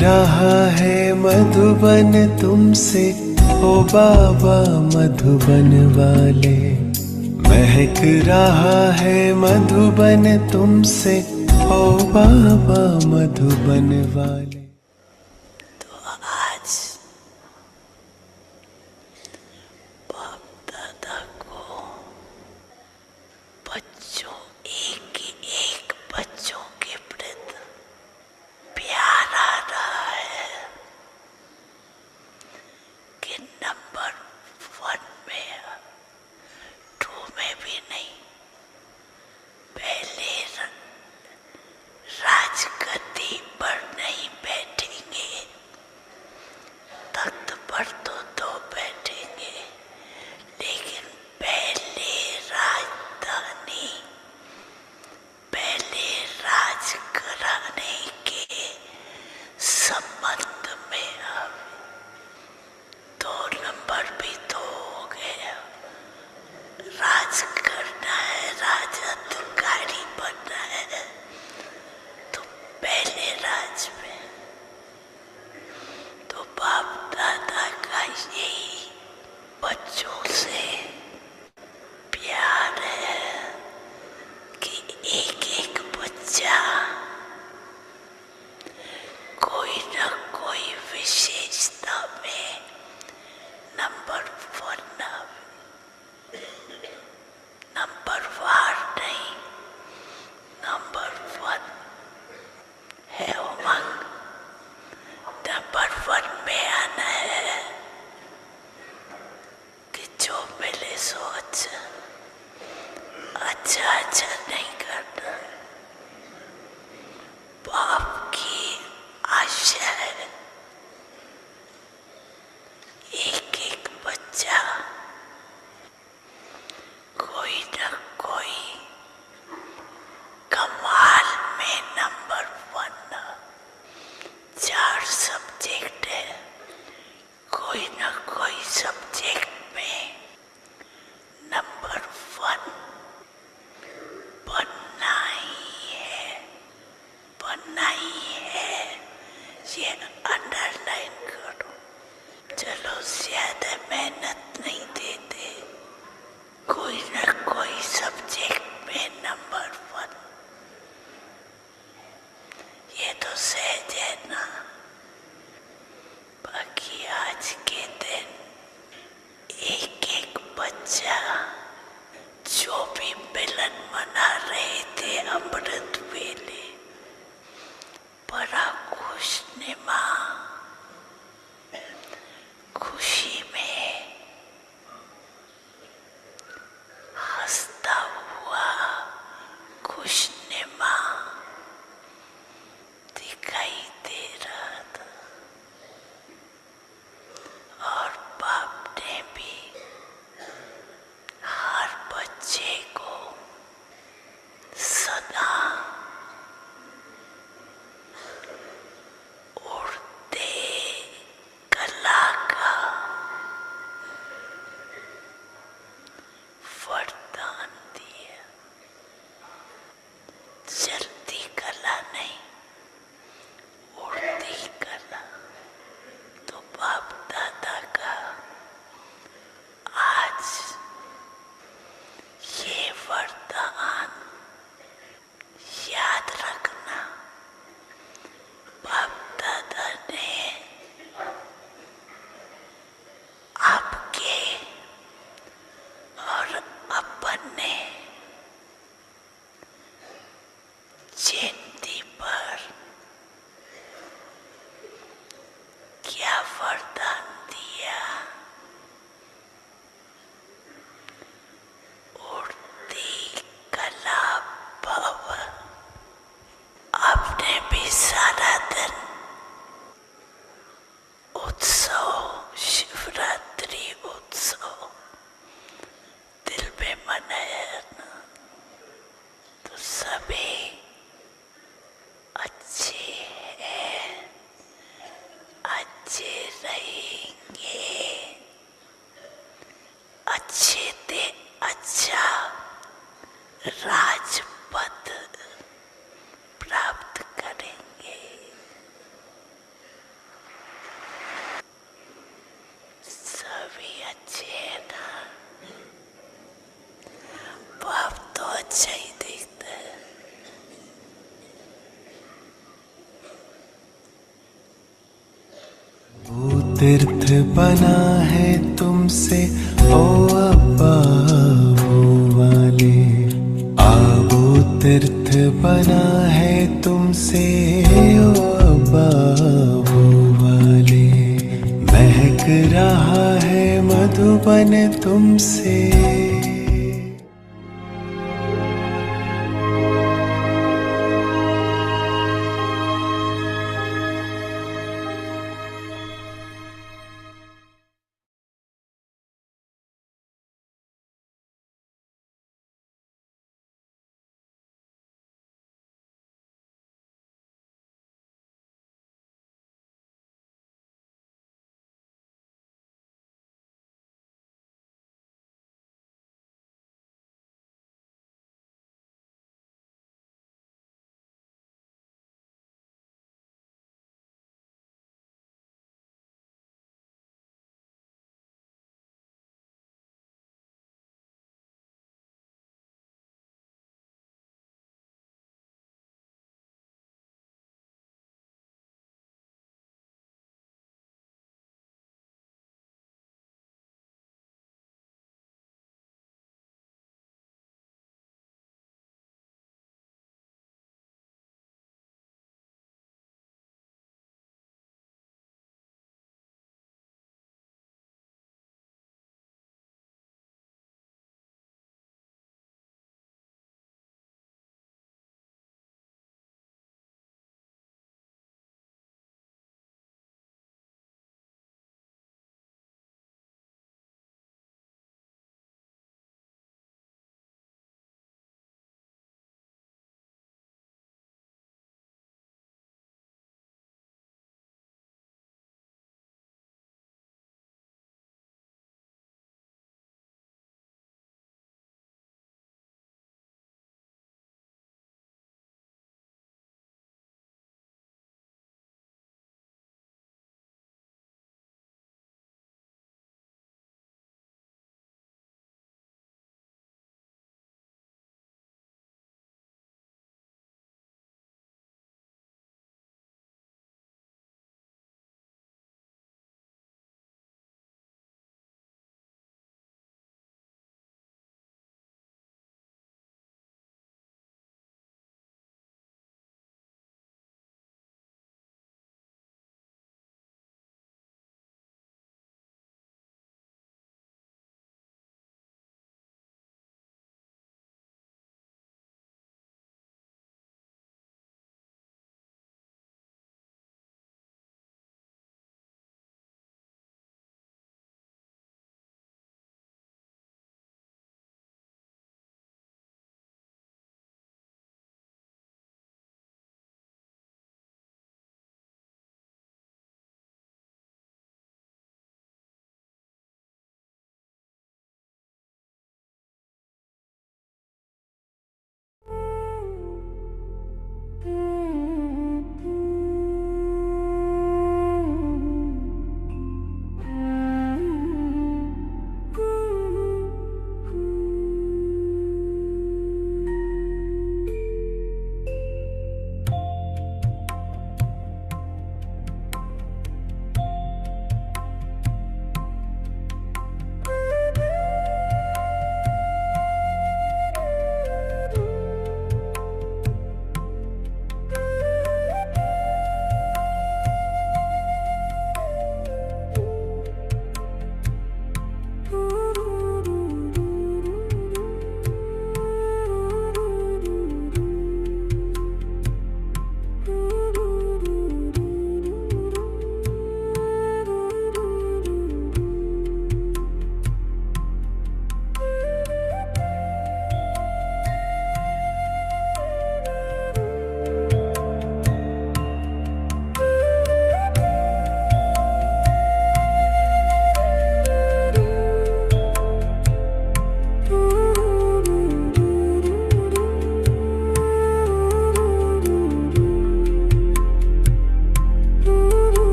रहा है मधुबन तुमसे, ओ बाबा मधुबन वाले। महक रहा है मधुबन तुमसे, ओ बाबा मधुबन वाले। तो आज बाप दादा को बच्चों, एक बच्चों के प्रति प्यार आ रहा है कि नंबर 1 में, 2 में भी नहीं, पहले राजगद्दी पर नहीं बैठेंगे, तख्त पर तो बैठेंगे, लेकिन पहले राजधानी, पहले राज कराने के संबंध में अब 2 नंबर भी तो हो गया। राज करना है, राजअधिकारी बनना है, तो पहले राज में। तो बाप दादा का यही बच्चों से प्यार है कि एक बच्चा कोई न कोई विशेषता में नंबर 1 नंबर वार नहीं, नंबर 1 है उमंग, नंबर 1 में आना है कि जो मिले सो अच्छा नहीं करना। बाप की आशा है एक बच्चा कोई न कोई कमाल में नंबर 1। 4 सब्जेक्ट है, कोई न कोई सब्जेक्ट में नंबर 1 बनना ही है, ये अंडरलाइन करो। चलो ज्यादा मेहनत नहीं देते, कोई न कोई सब्जेक्ट में नंबर 1, ये तो सहज है ना। बाकी आज के दिन एक बच्चा जो भी मिलन मना रहे थे अमृत वेले, बड़ा खुशनुमा, खुशी में हंसता हुआ खुशनुमा दिखाई दे रहा था। और बाप ने भी हर बच्चे को सदा उड़ते कला का तीर्थ बना है तुमसे ओ अब्बा वो वाले, आबो तीर्थ बना है तुमसे ओ अब्बा वो वाले, महक रहा है मधुबन तुमसे।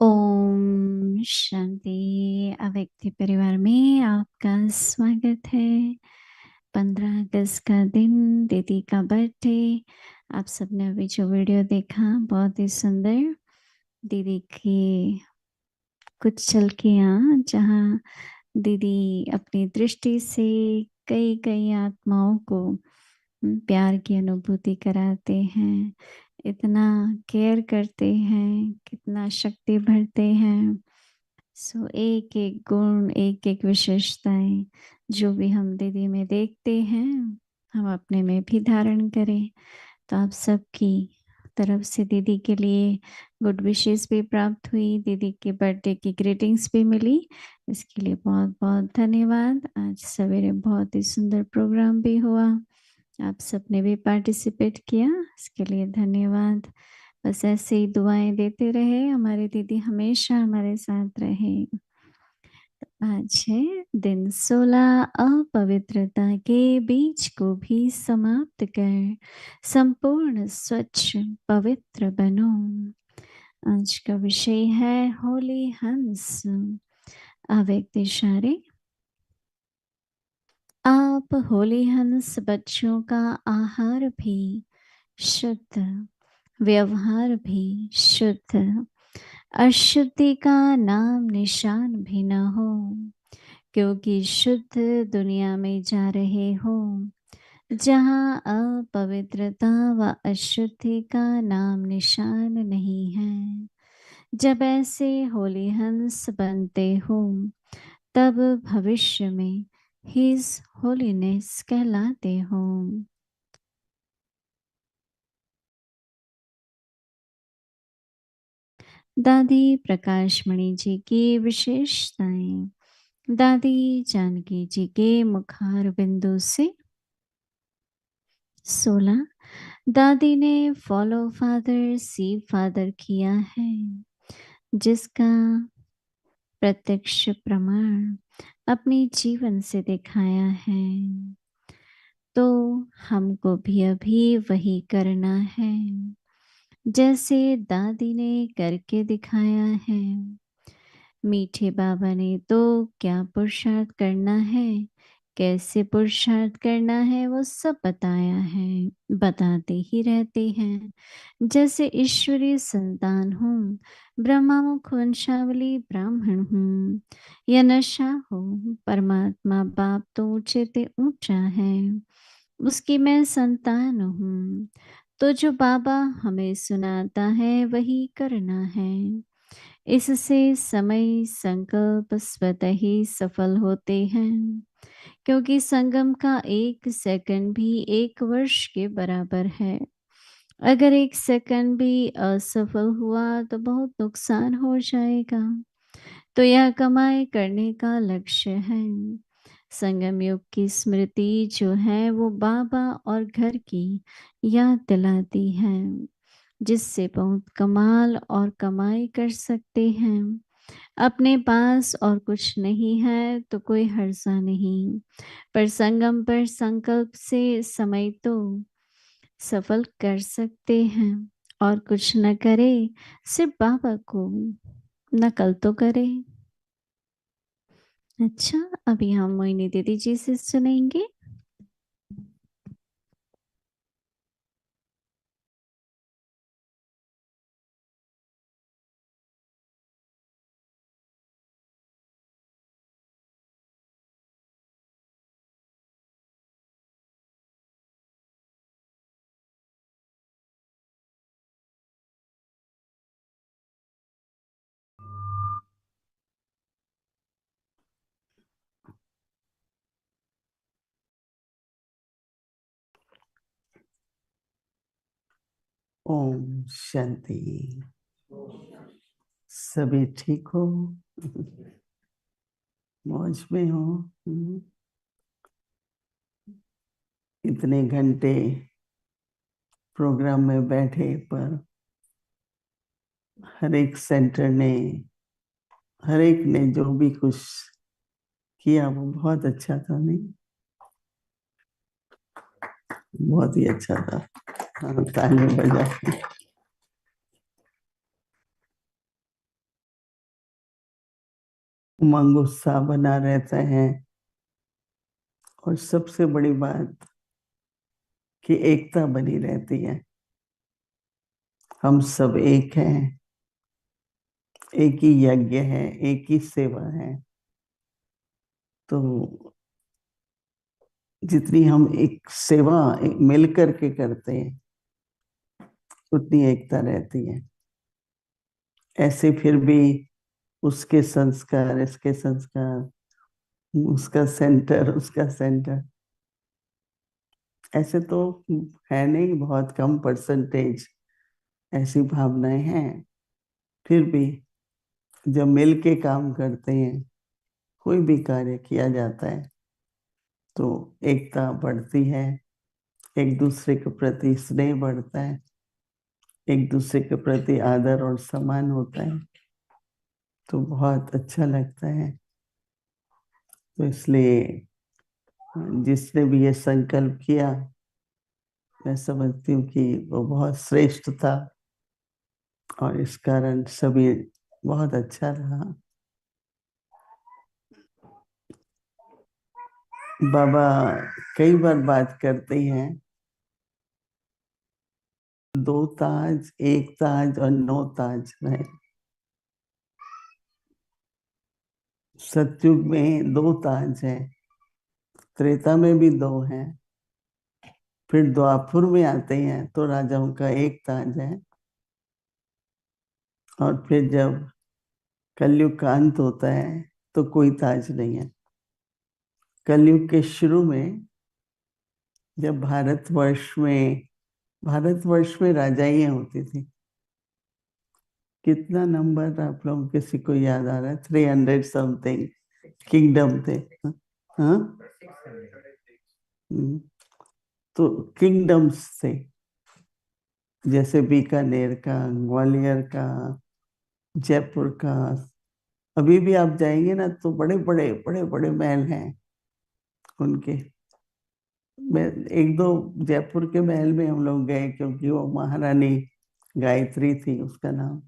ओम शांति। अव्यक्ति परिवार में आपका स्वागत है। 15 अगस्त का दिन, दीदी का बर्थडे। आप सबने अभी जो वीडियो देखा बहुत ही सुंदर, दीदी की कुछ झलकियाँ जहाँ दीदी अपनी दृष्टि से कई कई आत्माओं को प्यार की अनुभूति कराते हैं, इतना केयर करते हैं, कितना शक्ति भरते हैं। सो एक एक गुण, एक एक विशेषताएं जो भी हम दीदी में देखते हैं, हम अपने में भी धारण करें। तो आप सबकी तरफ से दीदी के लिए गुड विशेस भी प्राप्त हुई, दीदी के बर्थडे की ग्रीटिंग्स भी मिली। इसके लिए बहुत बहुत धन्यवाद। आज सवेरे बहुत ही सुंदर प्रोग्राम भी हुआ, आप सबने भी पार्टिसिपेट किया, इसके लिए धन्यवाद। बस ऐसे ही दुआएं देते रहे, हमारी दीदी हमेशा हमारे साथ रहे। आज है दिन 16, अपवित्रता के बीज को भी समाप्त कर संपूर्ण स्वच्छ पवित्र बनो। आज का विषय है होली हंस। अव्यक्त इशारे। आप होली हंस बच्चों का आहार भी शुद्ध, व्यवहार भी शुद्ध, अशुद्धि का नाम निशान भी न हो, क्योंकि शुद्ध दुनिया में जा रहे हो जहाँ अपवित्रता व अशुद्धि का नाम निशान नहीं है। जब ऐसे होली हंस बनते हो तब भविष्य में हिज होलीनेस कहलाते हो। दादी प्रकाशमणि जी की विशेषताएं। दादी जानकी जी के मुखार बिंदु से 16, दादी ने फॉलो फादर सी फादर किया है, जिसका प्रत्यक्ष प्रमाण अपने जीवन से दिखाया है। तो हमको भी अभी वही करना है जैसे दादी ने करके दिखाया है। मीठे बाबा ने तो क्या पुरुषार्थ करना है, कैसे पुरुषार्थ करना है, वो सब बताया है, बताते ही रहते हैं। जैसे ईश्वरीय संतान हूँ, ब्रह्मामुख वंशावली ब्राह्मण हूँ, या नशा हो, परमात्मा बाप तो ऊंचे ते ऊंचा है, उसकी मैं संतान हूँ। तो जो बाबा हमें सुनाता है वही करना है। इससे समय संकल्प स्वतः ही सफल होते हैं, क्योंकि संगम का 1 सेकंड भी 1 वर्ष के बराबर है। अगर 1 सेकंड भी असफल हुआ तो बहुत नुकसान हो जाएगा। तो यह कमाई करने का लक्ष्य है। संगम युग की स्मृति जो है वो बाबा और घर की याद दिलाती है, जिससे बहुत कमाल और कमाई कर सकते हैं। अपने पास और कुछ नहीं है तो कोई हर्जा नहीं, पर संगम पर संकल्प से समय तो सफल कर सकते हैं। और कुछ न करे, सिर्फ बाबा को नकल तो करे। अच्छा, अभी हम मोहिनी दीदी जी से सुनेंगे। ओम शांति। सभी ठीक हो? मौज में हो? इतने घंटे प्रोग्राम में बैठे, पर हर एक सेंटर ने, हर एक ने जो भी कुछ किया वो बहुत अच्छा था। नहीं, बहुत ही अच्छा था। हाँ, ताली बजा। उमंग उत्साह बना रहता है। और सबसे बड़ी बात कि एकता बनी रहती है। हम सब एक हैं, एक ही यज्ञ है, एक ही सेवा है। तो जितनी हम एक सेवा मिल करके करते हैं उतनी एकता रहती है। ऐसे फिर भी उसके संस्कार, इसके संस्कार, उसका सेंटर, उसका सेंटर, ऐसे तो है नहीं, बहुत कम परसेंटेज ऐसी भावनाएं हैं। फिर भी जब मिल के काम करते हैं, कोई भी कार्य किया जाता है, तो एकता बढ़ती है, एक दूसरे के प्रति स्नेह बढ़ता है, एक दूसरे के प्रति आदर और सम्मान होता है, तो बहुत अच्छा लगता है। तो इसलिए जिसने भी ये संकल्प किया, मैं समझती हूँ कि वो बहुत श्रेष्ठ था और इस कारण सभी बहुत अच्छा रहा। बाबा कई बार बात करते हैं, 2 ताज, 1 ताज और 9 ताज रहे। सतयुग में 2 ताज हैं, त्रेता में भी 2 हैं, फिर द्वापर में आते हैं तो राजाओं का 1 ताज है, और फिर जब कलयुग का अंत होता है तो कोई ताज नहीं है। कलयुग के शुरू में जब भारतवर्ष में राजाइयाँ होती थी, कितना नंबर आप लोगों किसी को याद आ रहा है? 300 समथिंग किंगडम थे। हाँ, तो किंगडम्स थे, जैसे बीकानेर का, ग्वालियर का, जयपुर का। अभी भी आप जाएंगे ना तो बड़े बड़े बड़े बड़े महल हैं उनके। मैं 1-2 जयपुर के महल में हम लोग गए, क्योंकि वो महारानी गायत्री थी उसका नाम,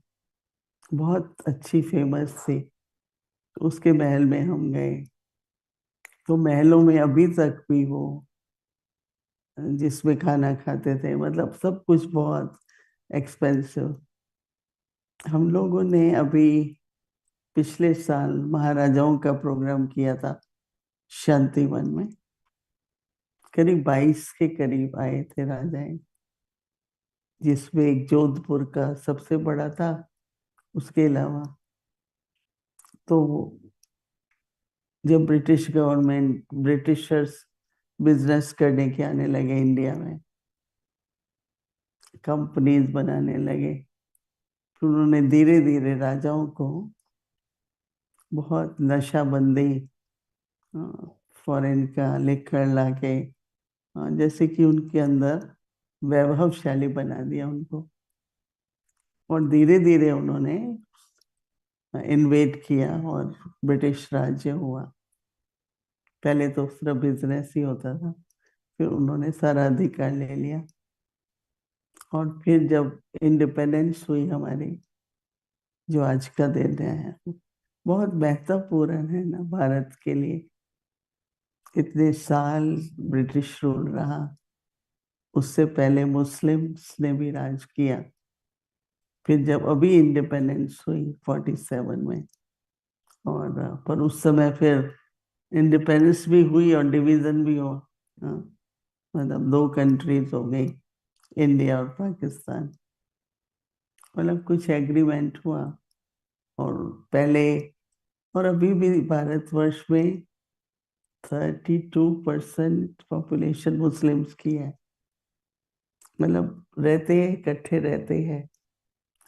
बहुत अच्छी फेमस थी, तो उसके महल में हम गए। तो महलों में अभी तक भी वो जिसमें खाना खाते थे, मतलब सब कुछ बहुत एक्सपेंसिव। हम लोगों ने अभी पिछले साल महाराजाओं का प्रोग्राम किया था शांति वन में, करीब 22 के करीब आए थे राजाएं, जिसमें एक जोधपुर का सबसे बड़ा था। उसके अलावा तो जब ब्रिटिशर्स बिजनेस करने के आने लगे इंडिया में, कंपनीज बनाने लगे, फिर उन्होंने धीरे धीरे राजाओं को बहुत नशाबंदी फॉरेन का लेकर लाके, जैसे कि उनके अंदर वैभवशाली बना दिया उनको, और धीरे धीरे उन्होंने इन्वेट किया और ब्रिटिश राज्य हुआ। पहले तो सिर्फ बिजनेस ही होता था, फिर उन्होंने सारा अधिकार ले लिया। और फिर जब इंडिपेंडेंस हुई हमारी, जो आज का दिन है, बहुत महत्वपूर्ण है ना भारत के लिए। इतने साल ब्रिटिश रूल रहा, उससे पहले मुस्लिम्स ने भी राज किया। फिर जब अभी इंडिपेंडेंस हुई 47 में, और पर उस समय फिर इंडिपेंडेंस भी हुई और डिवीजन भी हुआ। हाँ, मतलब 2 कंट्रीज हो गई, इंडिया और पाकिस्तान। मतलब कुछ एग्रीमेंट हुआ, और पहले और अभी भी भारतवर्ष में 32% पॉपुलेशन मुस्लिम्स की है। मतलब रहते हैं, इकट्ठे रहते हैं।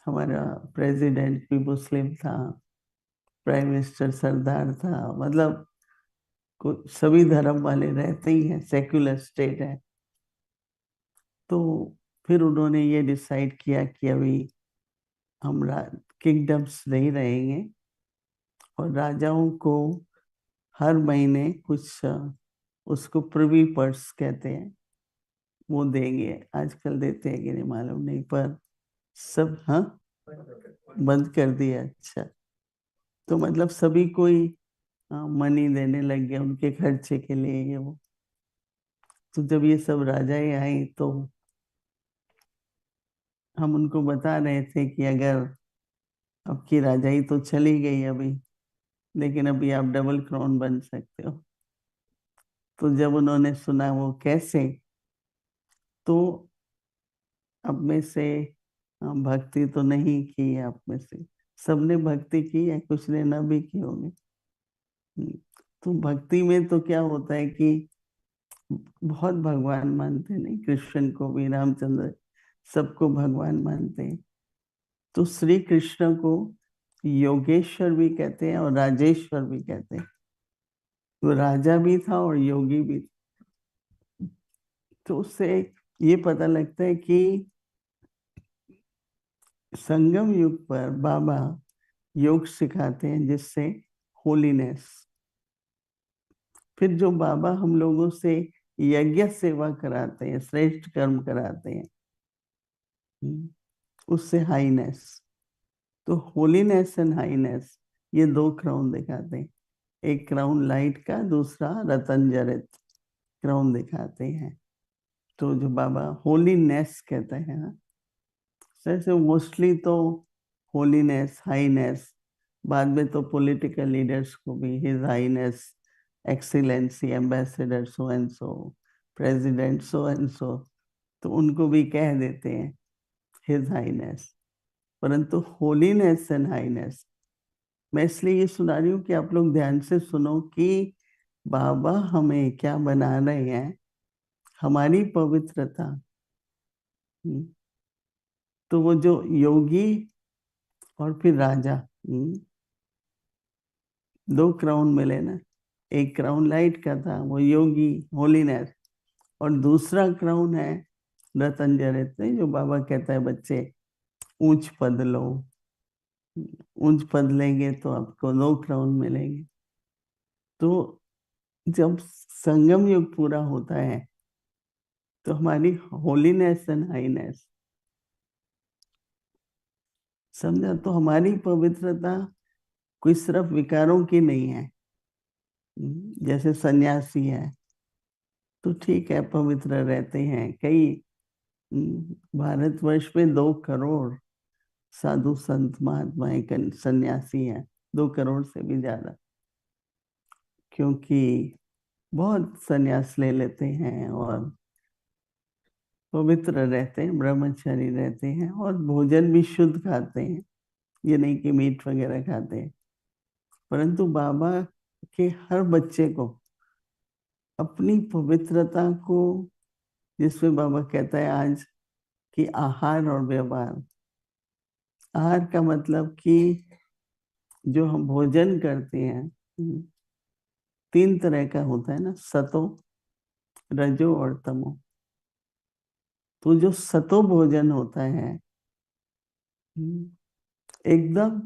हमारा प्रेसिडेंट भी मुस्लिम था, प्राइम मिनिस्टर सरदार था, मतलब सभी धर्म वाले रहते ही हैं, सेक्युलर स्टेट है। तो फिर उन्होंने ये डिसाइड किया कि अभी हम किंगडम्स नहीं रहेंगे, और राजाओं को हर महीने कुछ उसको प्रिवी पर्स कहते हैं, वो देंगे। आजकल देते हैं कि नहीं मालूम नहीं, पर सब हाँ बंद कर दिया। अच्छा, तो मतलब सभी कोई मनी देने लग गया उनके खर्चे के लिए ये वो। तो जब ये सब राजाएं आई तो हम उनको बता रहे थे कि अगर अब की राजाई तो चली गई अभी, लेकिन अभी आप डबल क्राउन बन सकते हो। तो जब उन्होंने सुना वो कैसे, तो अब में से भक्ति तो नहीं की है, आप में से सबने भक्ति की है, कुछ ने न भी की होगी। तो भक्ति में तो क्या होता है कि बहुत भगवान मानते हैं, नहीं, कृष्ण को भी, रामचंद्र, सबको भगवान मानते हैं। तो श्री कृष्ण को योगेश्वर भी कहते हैं और राजेश्वर भी कहते हैं। वो राजा भी था और योगी भी था। तो उससे ये पता लगता है कि संगम युग पर बाबा योग सिखाते हैं, जिससे होलीनेस। फिर जो बाबा हम लोगों से यज्ञ सेवा कराते हैं, श्रेष्ठ कर्म कराते हैं, उससे हाईनेस। तो होलीनेस एंड हाईनेस, ये दो क्राउन दिखाते हैं। एक क्राउन लाइट का, दूसरा रतन जड़ित क्राउन दिखाते हैं। तो जो बाबा होलीनेस कहते हैं, जैसे मोस्टली तो होलीनेस, हाईनेस, बाद में तो पॉलिटिकल लीडर्स को भी his Highness excellency ambassador so and so, president so and so, तो उनको भी कह देते हैं हिज हाईनेस। परंतु होलीनेस एंड हाईनेस, मैं इसलिए ये सुना रही हूँ कि आप लोग ध्यान से सुनो कि बाबा हमें क्या बना रहे हैं, हमारी पवित्रता। तो वो जो योगी और फिर राजा, दो क्राउन मिले ना। एक क्राउन लाइट का था, वो योगी, होलीनेस, और दूसरा क्राउन है रतन जड़ित, जो बाबा कहता है बच्चे ऊंच पद लो, ऊंच पद लेंगे तो आपको दो क्राउन मिलेंगे। तो जब संगम युग पूरा होता है तो हमारी होलीनेस एंड हाईनेस, समझा, तो हमारी पवित्रता कोई सिर्फ विकारों की नहीं है। जैसे सन्यासी है तो ठीक है, पवित्र रहते हैं। कई भारतवर्ष में 2 करोड़ साधु संत महात्माएं सन्यासी हैं, 2 करोड़ से भी ज्यादा, क्योंकि बहुत सन्यास ले लेते हैं और पवित्र रहते हैं, ब्रह्मचारी रहते हैं, और भोजन भी शुद्ध खाते हैं। ये नहीं कि मीट वगैरह खाते हैं। परंतु बाबा के हर बच्चे को अपनी पवित्रता को, जिसमें बाबा कहता है आज कि आहार और व्यवहार। आहार का मतलब कि जो हम भोजन करते हैं, 3 तरह का होता है ना, सतो, रजो और तमो। तो जो सतो भोजन होता है, एकदम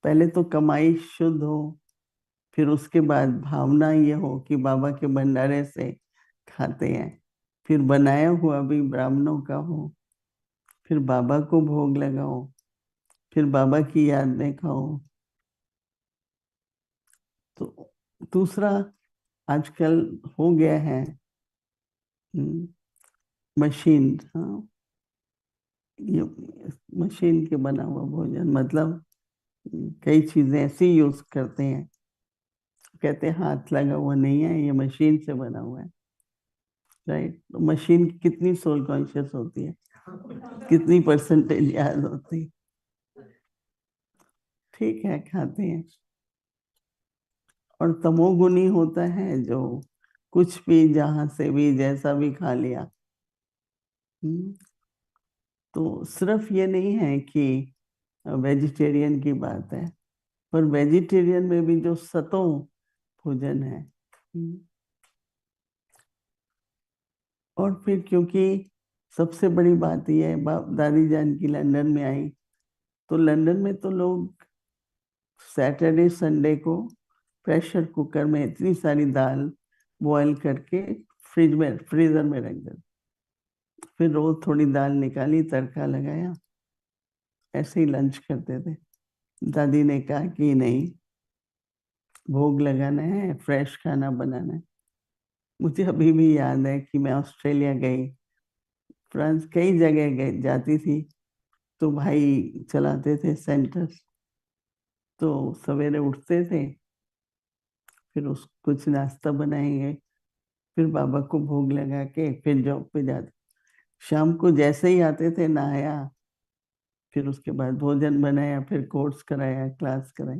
पहले तो कमाई शुद्ध हो, फिर उसके बाद भावना ये हो कि बाबा के भंडारे से खाते हैं, फिर बनाया हुआ भी ब्राह्मणों का हो, फिर बाबा को भोग लगाओ, फिर बाबा की याद में खाओ। तो दूसरा आजकल हो गया है मशीन, हाँ, ये मशीन के बना हुआ भोजन, मतलब कई चीजें ऐसी यूज करते हैं, कहते हैं हाथ लगा हुआ नहीं है, ये मशीन से बना हुआ है। राइट, तो मशीन की कितनी सोल कॉन्शियस होती है, कितनी परसेंटेज याद होती है। ठीक है, खाते हैं। और तमोगुनी होता है जो कुछ भी, जहां से भी, जैसा भी खा लिया। तो सिर्फ ये नहीं है कि वेजिटेरियन की बात है, पर वेजिटेरियन में भी जो सतो भोजन है। और फिर क्योंकि सबसे बड़ी बात यह है, बाप दादी जान की लंदन में आई, तो लंदन में तो लोग सैटरडे संडे को प्रेशर कुकर में इतनी सारी दाल बॉईल करके फ्रीजर में रख देते, फिर रोज थोड़ी दाल निकाली, तड़का लगाया, ऐसे ही लंच करते थे। दादी ने कहा कि नहीं, भोग लगाना है, फ्रेश खाना बनाना है। मुझे अभी भी याद है कि मैं ऑस्ट्रेलिया गई, फ्रांस, कई जगह गई जाती थी, तो भाई चलाते थे सेंटर्स। तो सवेरे उठते थे, फिर उस कुछ नाश्ता बनाएंगे, फिर बाबा को भोग लगा के फिर जॉब पे जाते। शाम को जैसे ही आते थे, नहाया, फिर उसके बाद भोजन बनाया, फिर कोर्स कराया, क्लास कराई।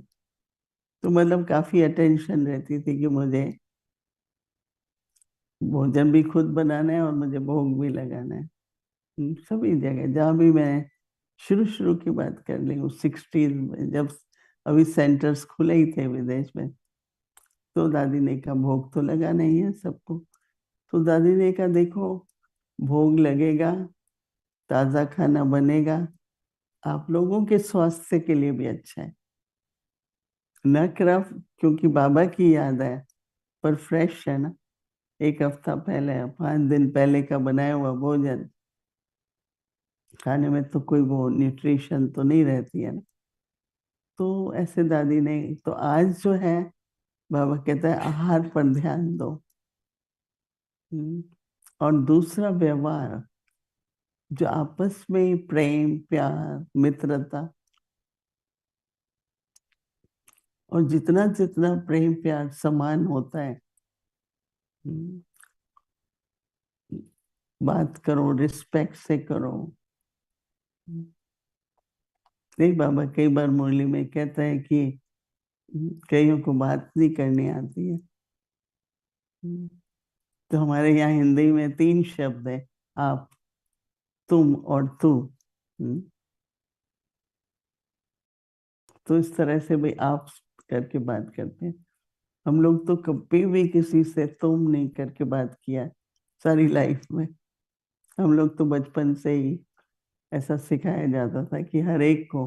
तो मतलब काफी अटेंशन रहती थी कि मुझे भोजन भी खुद बनाना है और मुझे भोग भी लगाना है। सभी जगह जहाँ भी मैं, शुरू शुरू की बात कर ली हूँ 60s में, जब अभी सेंटर्स खुले ही थे विदेश में, तो दादी ने कहा भोग तो लगाना ही है सबको। तो दादी ने कहा देखो, भोग लगेगा, ताजा खाना बनेगा, आप लोगों के स्वास्थ्य के लिए भी अच्छा है, न सिर्फ क्योंकि बाबा की याद है, पर फ्रेश है ना, 1 हफ्ता पहले, 5 दिन पहले का बनाया हुआ भोजन खाने में तो कोई वो न्यूट्रिशन तो नहीं रहती है ना। तो ऐसे दादी ने, तो आज जो है, बाबा कहता है आहार पर ध्यान दो। और दूसरा व्यवहार, जो आपस में प्रेम, प्यार, मित्रता, और जितना जितना प्रेम प्यार समान होता है, बात करो, रिस्पेक्ट से करो। नहीं, बाबा कई बार मुरली में कहता है कि कईयों को बात नहीं करनी आती है। तो हमारे यहाँ हिंदी में 3 शब्द है, आप, तुम और तू। तो इस तरह से भाई आप करके बात करते हैं। हम लोग तो कभी भी किसी से तुम नहीं करके बात किया सारी लाइफ में। हम लोग तो बचपन से ही ऐसा सिखाया जाता था कि हर एक को,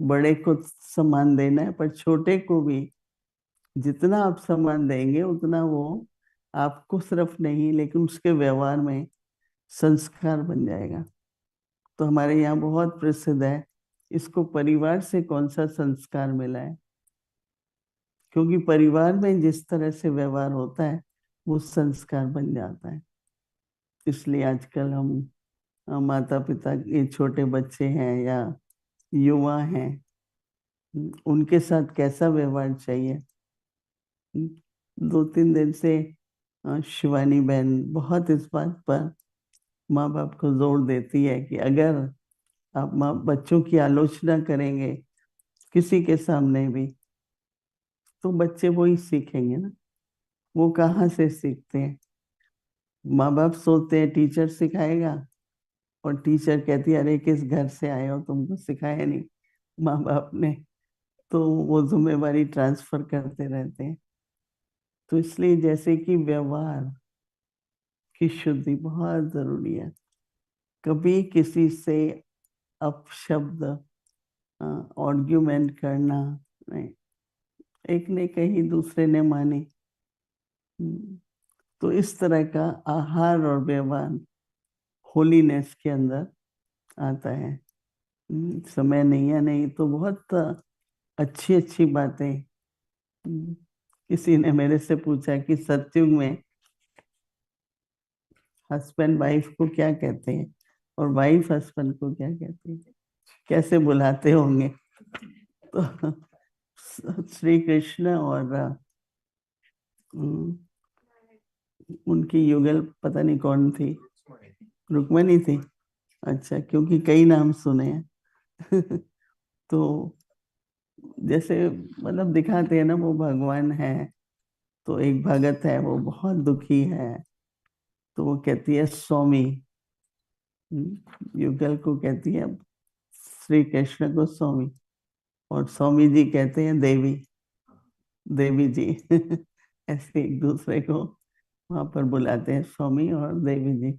बड़े को सम्मान देना है, पर छोटे को भी जितना आप सम्मान देंगे उतना वो आपको सिर्फ नहीं, लेकिन उसके व्यवहार में संस्कार बन जाएगा। तो हमारे यहाँ बहुत प्रसिद्ध है, इसको परिवार से कौन सा संस्कार मिला है, क्योंकि परिवार में जिस तरह से व्यवहार होता है वो संस्कार बन जाता है। इसलिए आजकल हम माता पिता के छोटे बच्चे हैं या युवा हैं, उनके साथ कैसा व्यवहार चाहिए। 2-3 दिन से शिवानी बहन बहुत इस बात पर माँ बाप को जोर देती है कि अगर आप माँ बच्चों की आलोचना करेंगे किसी के सामने भी, तो बच्चे वही सीखेंगे ना। वो कहाँ से सीखते हैं? माँ बाप सोचते हैं टीचर सिखाएगा, और टीचर कहती है अरे किस घर से आए हो, तुमको सिखाया नहीं माँ बाप ने। तो वो जिम्मेवारी ट्रांसफर करते रहते हैं। तो इसलिए जैसे कि व्यवहार की शुद्धि बहुत जरूरी है। कभी किसी से अपशब्द, आर्ग्यूमेंट करना नहीं। एक ने कही, दूसरे ने मानी। तो इस तरह का आहार और व्यवहार होलीनेस के अंदर आता है। समय नहीं है, नहीं तो बहुत अच्छी अच्छी बातें। किसी ने मेरे से पूछा कि सतयुग में हस्बैंड वाइफ को क्या कहते हैं और वाइफ हस्बैंड को क्या कहती है, कैसे बुलाते होंगे। तो श्री कृष्ण और उनकी युगल पता नहीं कौन थी, रुक्मणी थी। अच्छा, क्योंकि कई नाम सुने हैं। तो जैसे मतलब दिखाते हैं ना, वो भगवान है। तो एक भगत है, वो बहुत दुखी है, तो वो कहती है स्वामी, युगल को कहती है श्री कृष्ण को स्वामी, और स्वामी जी कहते हैं देवी, देवी जी। ऐसे एक दूसरे को वहां पर बुलाते हैं स्वामी और देवी जी।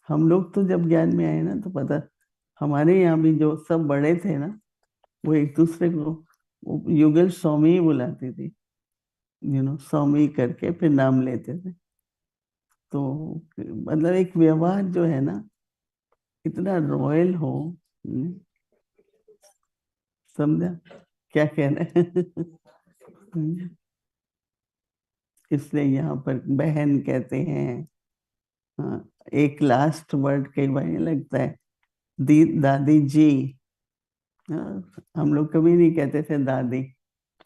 हम लोग तो जब ज्ञान में आए ना, तो पता, हमारे यहाँ भी जो सब बड़े थे ना, वो एक दूसरे को वो युगल स्वामी ही बुलाती थी, स्वामी करके फिर नाम लेते थे। तो मतलब एक व्यवहार जो है ना, इतना रॉयल हो। समझा क्या कह रहे हैं? इसलिए यहाँ पर बहन कहते हैं। हाँ, एक लास्ट वर्ड कई बार ये लगता है दादी जी। हाँ, हम लोग कभी नहीं कहते थे दादी।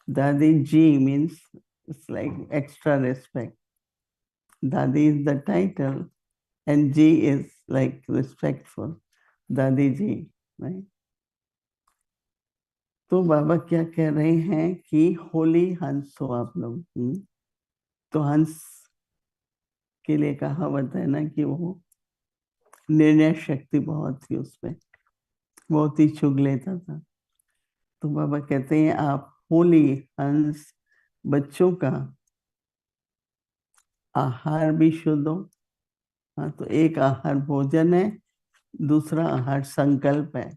Dadi ji means it's like extra respect. Dadi is the title and G is like respectful. दादी जी, right? तो बाबा क्या कह रहे हैं कि होली हंस हो आप लोग। तो हंस के लिए कहावत है ना कि वो निर्णय शक्ति बहुत थी उसमें, बहुत ही चुग लेता था। तो बाबा कहते हैं आप होली हंस बच्चों का आहार भी शुद्ध हो। हाँ, तो एक आहार भोजन है, दूसरा आहार संकल्प है।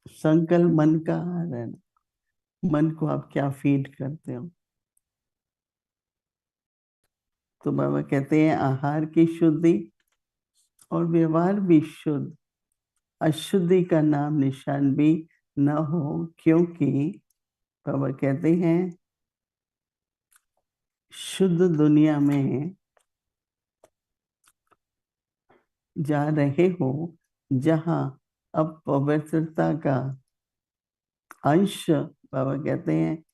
संकल्प मन का आहार है। मन को आप क्या फीड करते हो। तो बाबा कहते हैं आहार की शुद्धि और व्यवहार भी शुद्ध, अशुद्धि का नाम निशान भी न हो, क्योंकि बाबा कहते हैं शुद्ध दुनिया में जा रहे हो जहां अपवित्रता का अंश, बाबा कहते हैं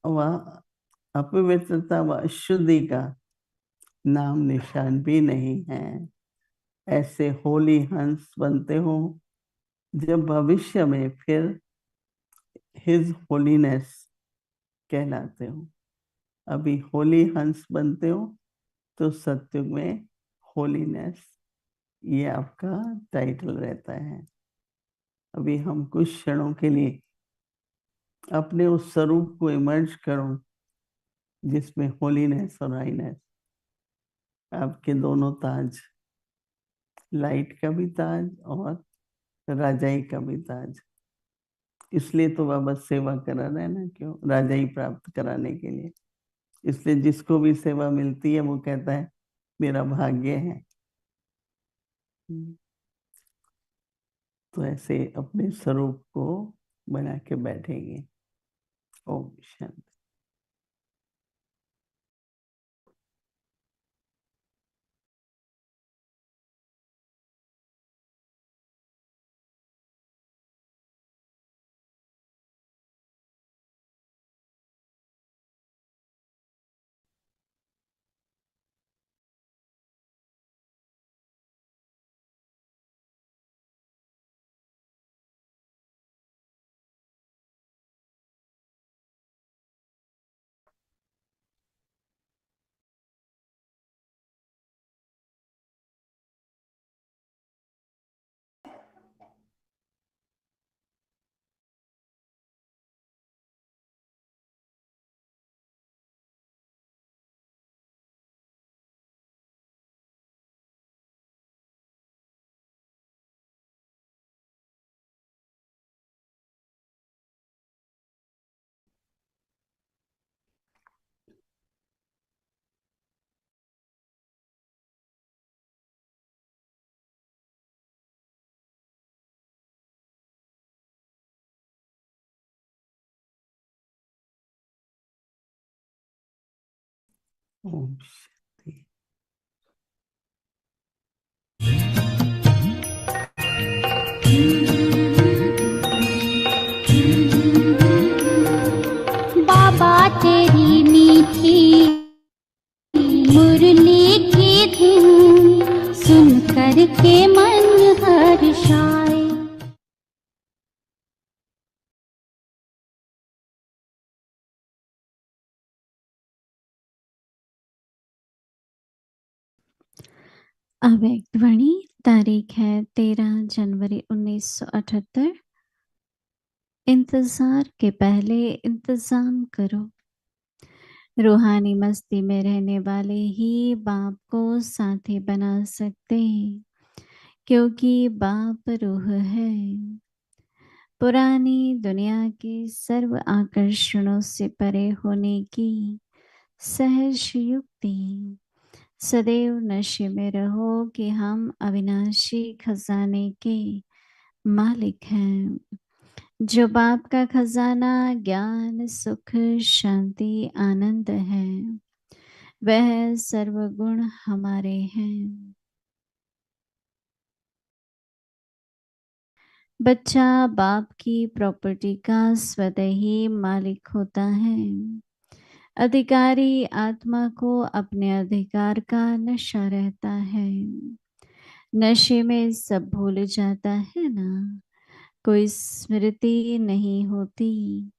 वह अपवित्रता व अशुद्धि का नाम निशान भी नहीं है। ऐसे होली हंस बनते हो जब भविष्य में फिर हिज होलीनेस कहलाते हो। अभी होली हंस बनते हो तो सत्युग में होलीनेस, ये आपका टाइटल रहता है। अभी हम कुछ क्षणों के लिए अपने उस स्वरूप को इमर्ज करो जिसमें होलीनेस और हाईनेस, आपके दोनों ताज, लाइट का भी ताज और राजाई का भी ताज। इसलिए तो बाबा सेवा करा रहे हैं ना, क्यों? राजाई प्राप्त कराने के लिए। इसलिए जिसको भी सेवा मिलती है वो कहता है मेरा भाग्य है। तो ऐसे अपने स्वरूप को बना के बैठेंगे। ओम शांति। ओम शांति। बाबा तेरी मीठी मुरली की धुन सुन कर के मन हर्षाए। अव्यक्त वाणी, तारीख है 13 जनवरी 1978। इंतजार के पहले इंतजाम करो। रूहानी मस्ती में रहने वाले ही बाप को साथी बना सकते हैं, क्योंकि बाप रूह है। पुरानी दुनिया के सर्व आकर्षणों से परे होने की सहज युक्ति। सदैव नशे में रहो कि हम अविनाशी खजाने के मालिक हैं, जो बाप का खजाना ज्ञान सुख शांति आनंद है, वह सर्वगुण हमारे हैं। बच्चा बाप की प्रॉपर्टी का स्वतः ही मालिक होता है। अधिकारी आत्मा को अपने अधिकार का नशा रहता है। नशे में सब भूल जाता है ना, कोई स्मृति नहीं होती,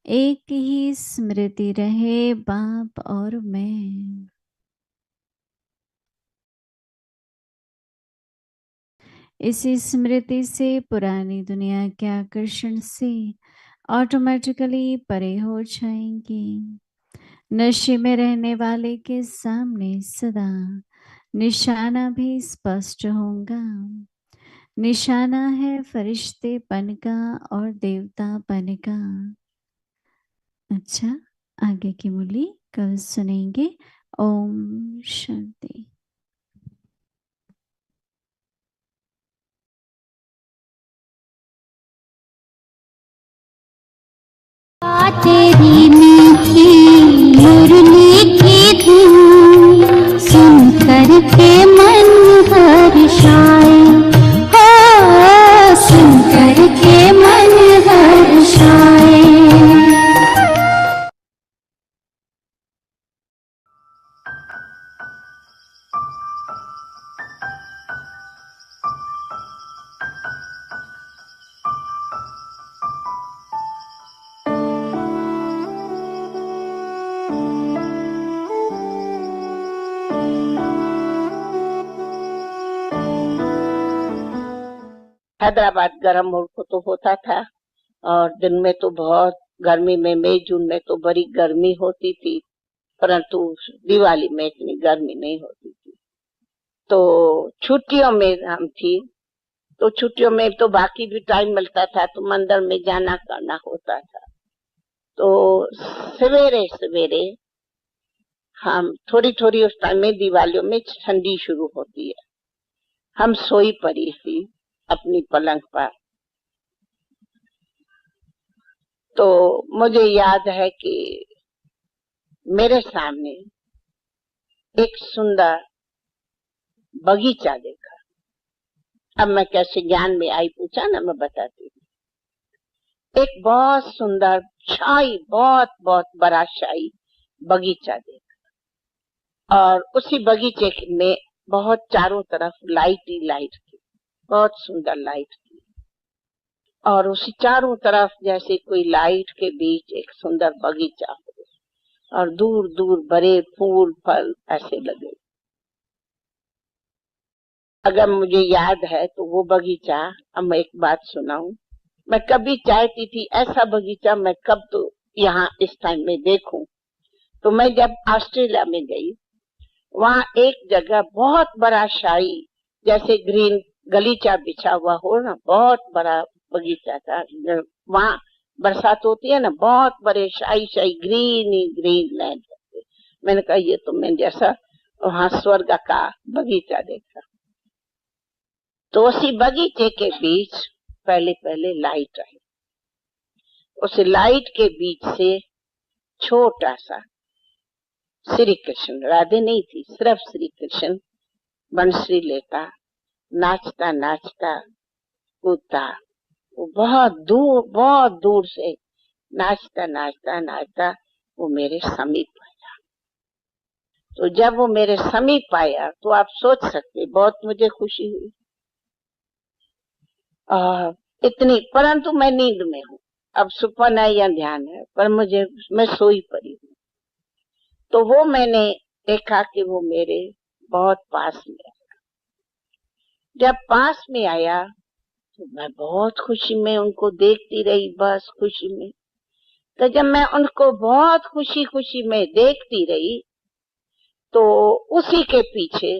एक ही स्मृति रहे बाप और मैं। इसी स्मृति से पुरानी दुनिया के आकर्षण से ऑटोमेटिकली परे हो जाएंगी। नशे में रहने वाले के सामने सदा निशाना भी स्पष्ट होगा। निशाना है फरिश्ते पन का और देवता पन का। अच्छा, आगे की मुरली कल सुनेंगे। ओम शांति। तेरी मीठी मुरली की धुन सुन कर के मन हर्षाए, हो सुन कर के मन हर्षाए। हैदराबाद गर्म मुल्क तो होता था और दिन में तो बहुत गर्मी में मई जून में तो बड़ी गर्मी होती थी, परंतु दिवाली में इतनी गर्मी नहीं होती थी। तो छुट्टियों में हम थी, तो छुट्टियों में तो बाकी भी टाइम मिलता था तो मंदिर में जाना करना होता था। तो सवेरे सवेरे हम थोड़ी थोड़ी उस टाइम में दिवालियों में ठंडी शुरू होती है। हम सोई पड़ी थी अपनी पलंग पर, तो मुझे याद है कि मेरे सामने एक सुंदर बगीचा देखा। अब मैं कैसे ज्ञान में आई पूछा ना, मैं बताती हूँ। एक बहुत सुंदर शाही, बहुत बहुत बड़ा शाही बगीचा देखा और उसी बगीचे में बहुत चारों तरफ लाइट ही लाइट थी, बहुत सुंदर लाइट थी। और उसी चारों तरफ जैसे कोई लाइट के बीच एक सुंदर बगीचा हो और दूर दूर बड़े फूल फल ऐसे लगे। अगर मुझे याद है तो वो बगीचा, अब मैं एक बात सुनाऊं, मैं कभी चाहती थी ऐसा बगीचा मैं कब तो यहाँ इस टाइम में देखूं। तो मैं जब ऑस्ट्रेलिया में गई, वहाँ एक जगह बहुत बड़ा शाही जैसे ग्रीन गलीचा बिछा हुआ हो ना, बहुत बड़ा बगीचा था। वहाँ बरसात होती है ना, बहुत बड़े शाही शाही ग्रीन ही ग्रीन लैंड। मैंने कहा ये तो मैं जैसा वहाँ स्वर्ग का बगीचा देखा। तो उसी बगीचे के बीच पहले पहले लाइट आई। उस लाइट के बीच से छोटा सा श्री कृष्ण, राधे नहीं थी, सिर्फ श्री कृष्ण बंसरी लेता नाचता नाचता कूदता। वो बहुत दूर से नाचता नाचता नाचता वो मेरे समीप आया। तो जब वो मेरे समीप आया तो आप सोच सकते, बहुत मुझे खुशी हुई। इतनी, परंतु मैं नींद में हूँ, अब सुपन है या ध्यान है, पर मैं सोई पड़ी हूँ। तो वो मैंने देखा कि वो मेरे बहुत पास में आया। जब पास में आया तो मैं बहुत खुशी में उनको देखती रही, बस खुशी में। तो जब मैं उनको बहुत खुशी खुशी में देखती रही तो उसी के पीछे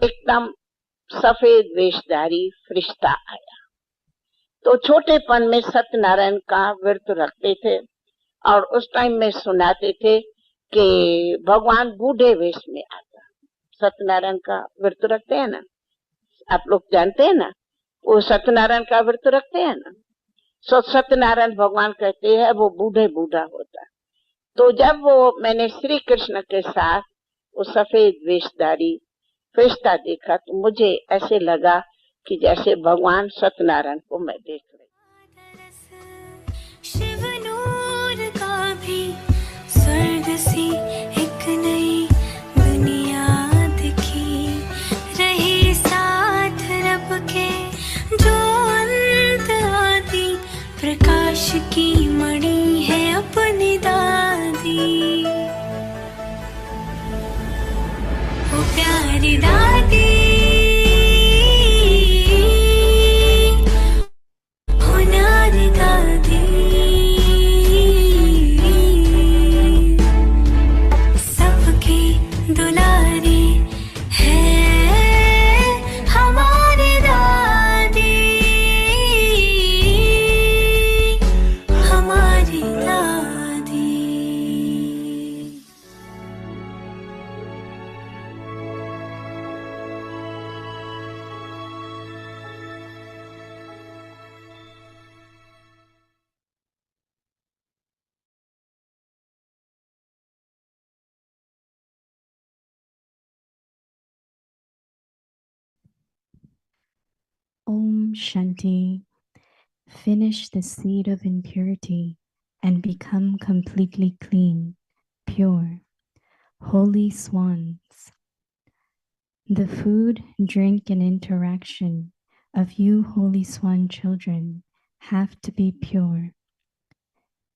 एकदम सफेद वेशधारी फरिश्ता आया। तो छोटेपन में सत्यनारायण का व्रत रखते थे और उस टाइम में सुनाते थे कि भगवान बूढ़े वेश में आता। सत्यनारायण का व्रत रखते हैं ना, आप लोग जानते हैं ना, वो सत्यनारायण का व्रत रखते हैं ना, सो सत्यनारायण भगवान कहते हैं वो बूढ़े बूढ़ा होता है। तो जब वो मैंने श्री कृष्ण के साथ वो सफेद वेशधारी फरिश्ता देखा तो मुझे ऐसे लगा कि जैसे भगवान सत्यनारायण को मैं देख रही। शिव नूर का भी स्वर्ग सी एक नई दुनिया दिखी, रही साथ रब के जो अंत आदि, प्रकाश की मणि है अपनी दादी, ओ प्यारी दादी, ओ नारी दादी, सबकी दुलारी है हमारी दादी, हमारी दादी। Om Shanti. Finish the seed of impurity and become completely clean, pure, holy swans. The food, drink, and interaction of you holy swan children have to be pure.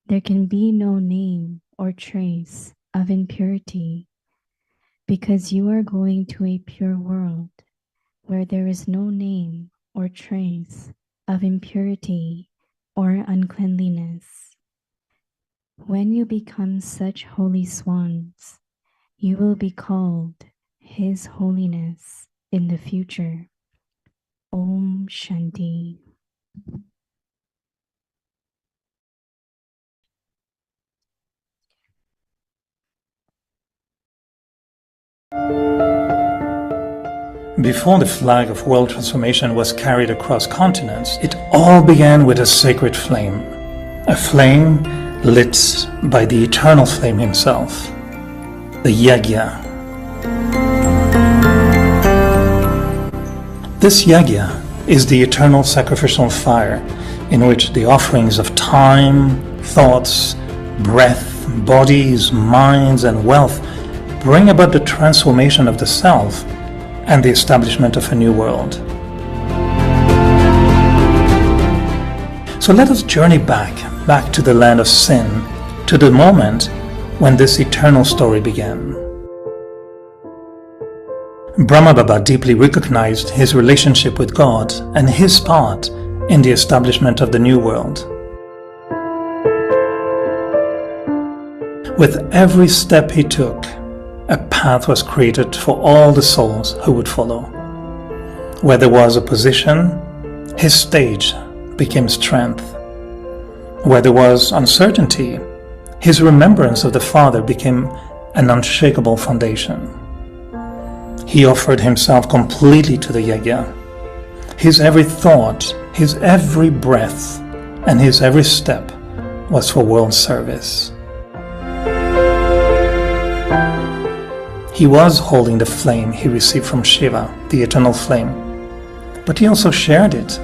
There can be no name or trace of impurity because you are going to a pure world where there is no name or trace of impurity or uncleanliness. When you become such holy swans, you will be called His Holiness in the future. Om Shanti. Before the flag of world transformation was carried across continents, it all began with a sacred flame. A flame lit by the eternal flame himself, the yagya. This yagya is the eternal sacrificial fire in which the offerings of time, thoughts, breath, bodies, minds, and wealth bring about the transformation of the self and the establishment of a new world. So let us journey back to the land of sin, to the moment when this eternal story began. Brahma Baba deeply recognized his relationship with God and his part in the establishment of the new world. With every step he took, a path was created for all the souls who would follow. Where there was opposition, his stage became strength. Where there was uncertainty, his remembrance of the Father became an unshakable foundation. He offered himself completely to the yagya. His every thought, his every breath, and his every step was for world service. He was holding the flame he received from Shiva, the eternal flame, but he also shared it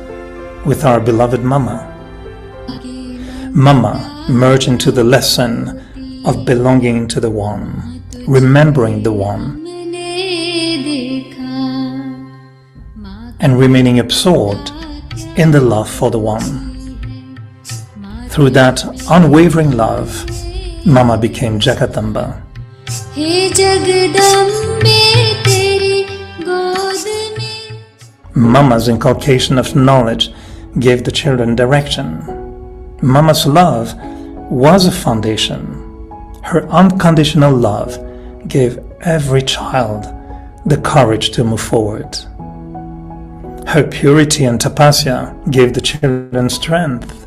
with our beloved Mama. Mama merged into the lesson of belonging to the One, remembering the One, and remaining absorbed in the love for the One. Through that unwavering love, Mama became Jagatamba. Mama's inculcation of knowledge gave the children direction. Mama's love was a foundation. Her unconditional love gave every child the courage to move forward. Her purity and tapasya gave the children strength.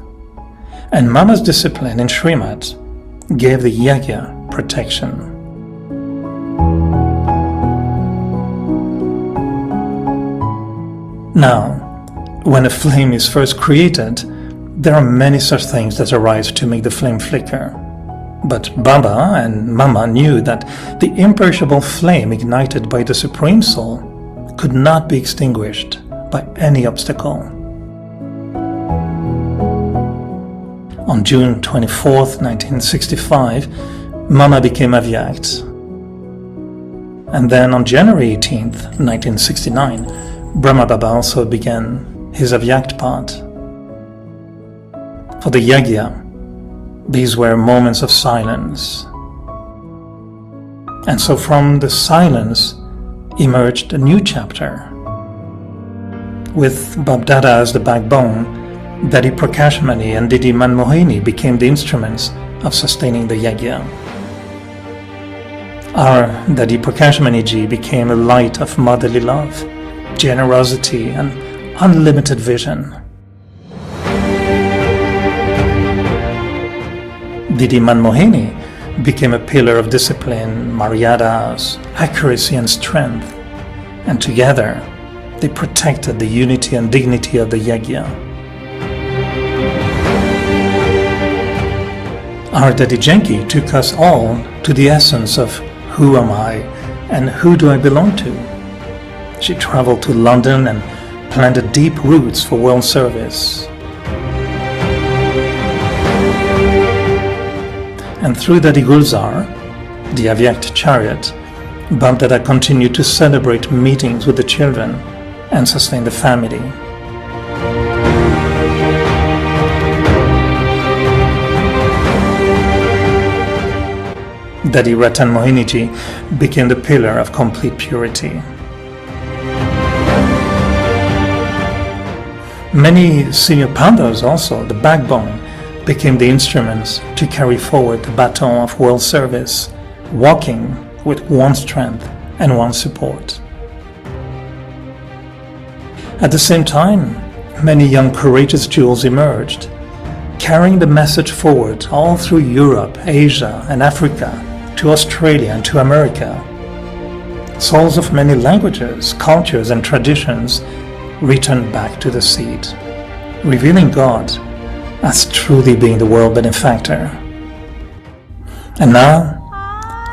And Mama's discipline in Srimad gave the yagya protection. Now, When a flame is first created, there are many such things that arise to make the flame flicker. But Baba and Mama knew that the imperishable flame ignited by the Supreme Soul could not be extinguished by any obstacle. On June 24th, 1965, Mama became Avyakt. And then on January 18th, 1969, Brahma Baba also began his Avyakt part. For the Yajna, these were moments of silence. And so from the silence emerged a new chapter. With bapdada as the backbone, Daddy Prakashmani and Didi Mohini became the instruments of sustaining the Yajna. Our Daddy Prakashmani ji became a light of motherly love, generosity and unlimited vision. Didi Mohini became a pillar of discipline, maryadas, accuracy and strength, and together they protected the unity and dignity of the Yajna. Our Daddy Jenki took us all to the essence of who am I and who do I belong to? She traveled to London and planted deep roots for world service. And through Daddy Gulzar, the Avyakt chariot, Bapdada continued to celebrate meetings with the children and sustain the family. Daddy Ratan Mohini ji became the pillar of complete purity. Many senior pandas also, the backbone, became the instruments to carry forward the baton of world service, walking with one strength and one support. At the same time, many young courageous jewels emerged, carrying the message forward all through Europe, Asia and Africa, to Australia and to America. Souls of many languages, cultures and traditions returned back to the seed, revealing God as truly being the world benefactor. And now,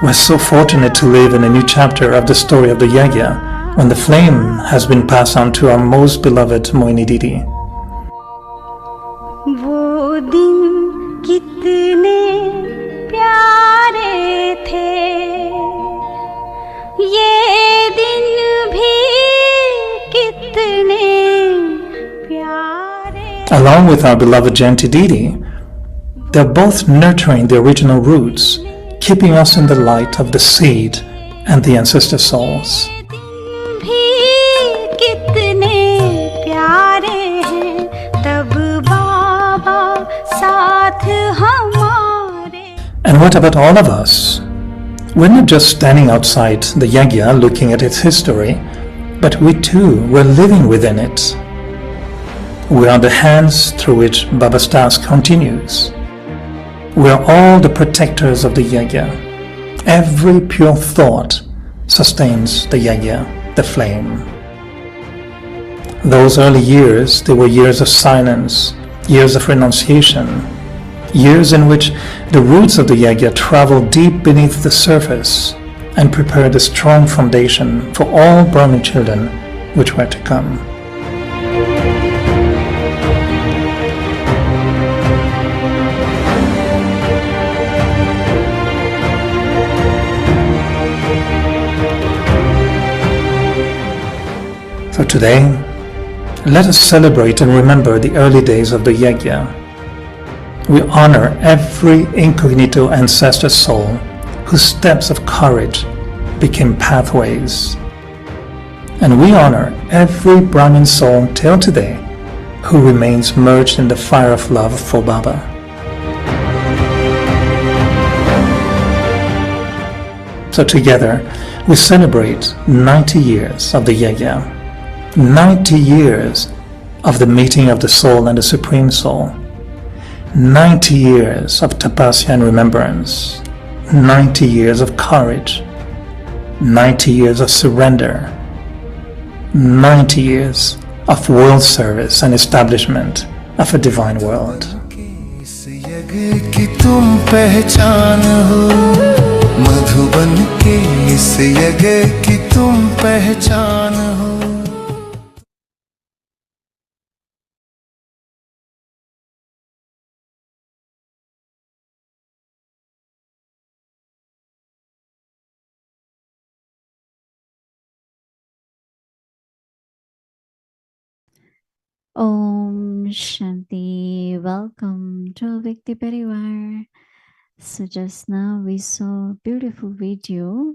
we're so fortunate to live in a new chapter of the story of the Yajna, when the flame has been passed on to our most beloved Mohini Didi. वो दिन कितने प्यारे थे, ये दिन भी कितने प्यारे. Along with our beloved Shanti Didi, they're both nurturing the original roots, keeping us in the light of the seed and the ancestor souls. And what about all of us? We're not just standing outside the Yajna looking at its history, but we too were living within it. We are the hands through which Baba's task continues. We are all the protectors of the Yajna. Every pure thought sustains the Yajna, the flame. Those early years, they were years of silence, years of renunciation, years in which the roots of the Yajna traveled deep beneath the surface and prepared a strong foundation for all Brahmin children which were to come. So today, let us celebrate and remember the early days of the Yajna. We honor every incognito ancestor soul whose steps of courage became pathways. And we honor every Brahmin soul till today who remains merged in the fire of love for Baba. So together, we celebrate 90 years of the Yajna, 90 years of the meeting of the soul and the Supreme Soul, 90 years of tapasya and remembrance, 90 years of courage, 90 years of surrender, 90 years of world service and establishment of a divine world. इस यज्ञ की तुम पहचान हो, मधुबन के इस यज्ञ की तुम पहचान हो। Om Shanti, welcome to Avyakti Parivar. So just now we saw a beautiful video,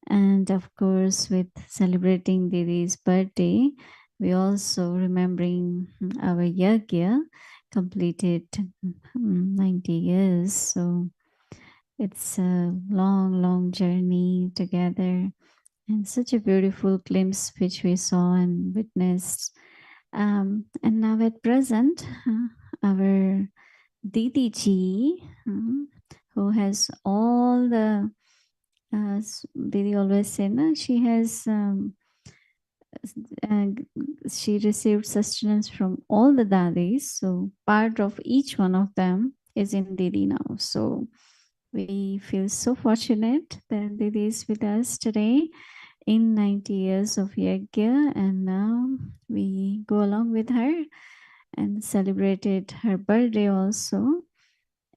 and of course with celebrating Didi's birthday, we also remembering our yagya completed 90 years. So it's a long journey together, and such a beautiful glimpse which we saw and witnessed. And now at present, our Didi ji, who has all the, Didi always say, no, she has, she received sustenance from all the dadis. So part of each one of them is in Didi now. So we feel so fortunate that Didi is with us today in 90 years of Yagya, and now we go along with her and celebrated her birthday also,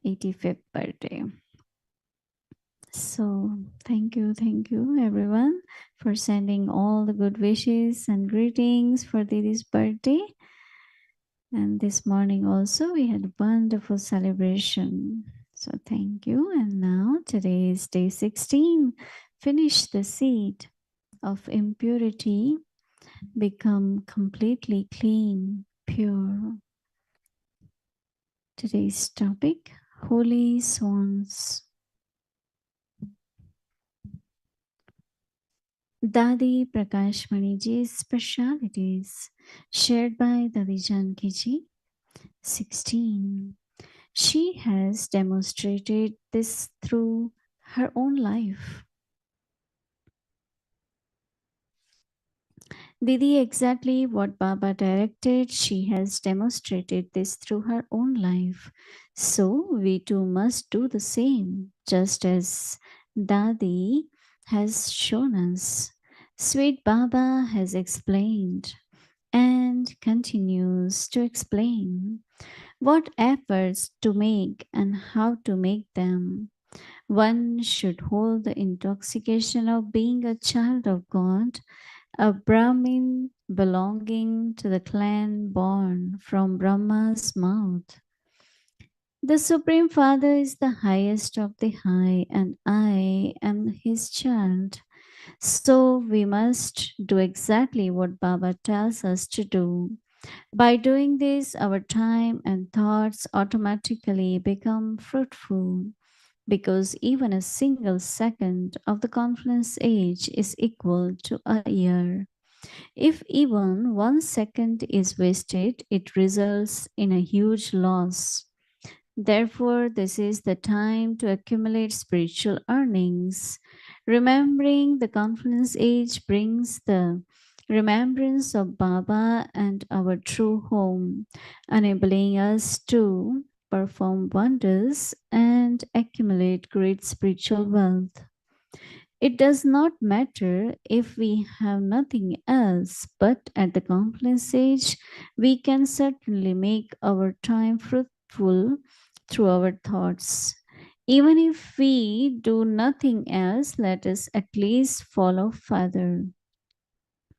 85th birthday. So thank you everyone for sending all the good wishes and greetings for Didi's birthday. And this morning also we had a wonderful celebration. So thank you. And now today is day 16. Finish the seed of impurity, become completely clean, pure. Today's topic, Holy Swans. Dadi Prakashmani Ji's specialities shared by Dadi Janki Ji. 16. She has demonstrated this through her own life. Didi, exactly what Baba directed, she has demonstrated this through her own life. So we too must do the same, just as Dadi has shown us. Sweet Baba has explained and continues to explain what efforts to make and how to make them. One should hold the intoxication of being a child of God, a Brahmin belonging to the clan born from Brahma's mouth. The Supreme Father is the highest of the high, and I am his child. So we must do exactly what Baba tells us to do. By doing this, our time and thoughts automatically become fruitful, because even a single second of the confluence age is equal to a year. If even 1 second is wasted, it results in a huge loss. Therefore, this is the time to accumulate spiritual earnings. Remembering the confluence age brings the remembrance of Baba and our true home, enabling us to perform wonders and accumulate great spiritual wealth. It does not matter if we have nothing else, but at the confluence age, we can certainly make our time fruitful through our thoughts. Even if we do nothing else, let us at least follow Father.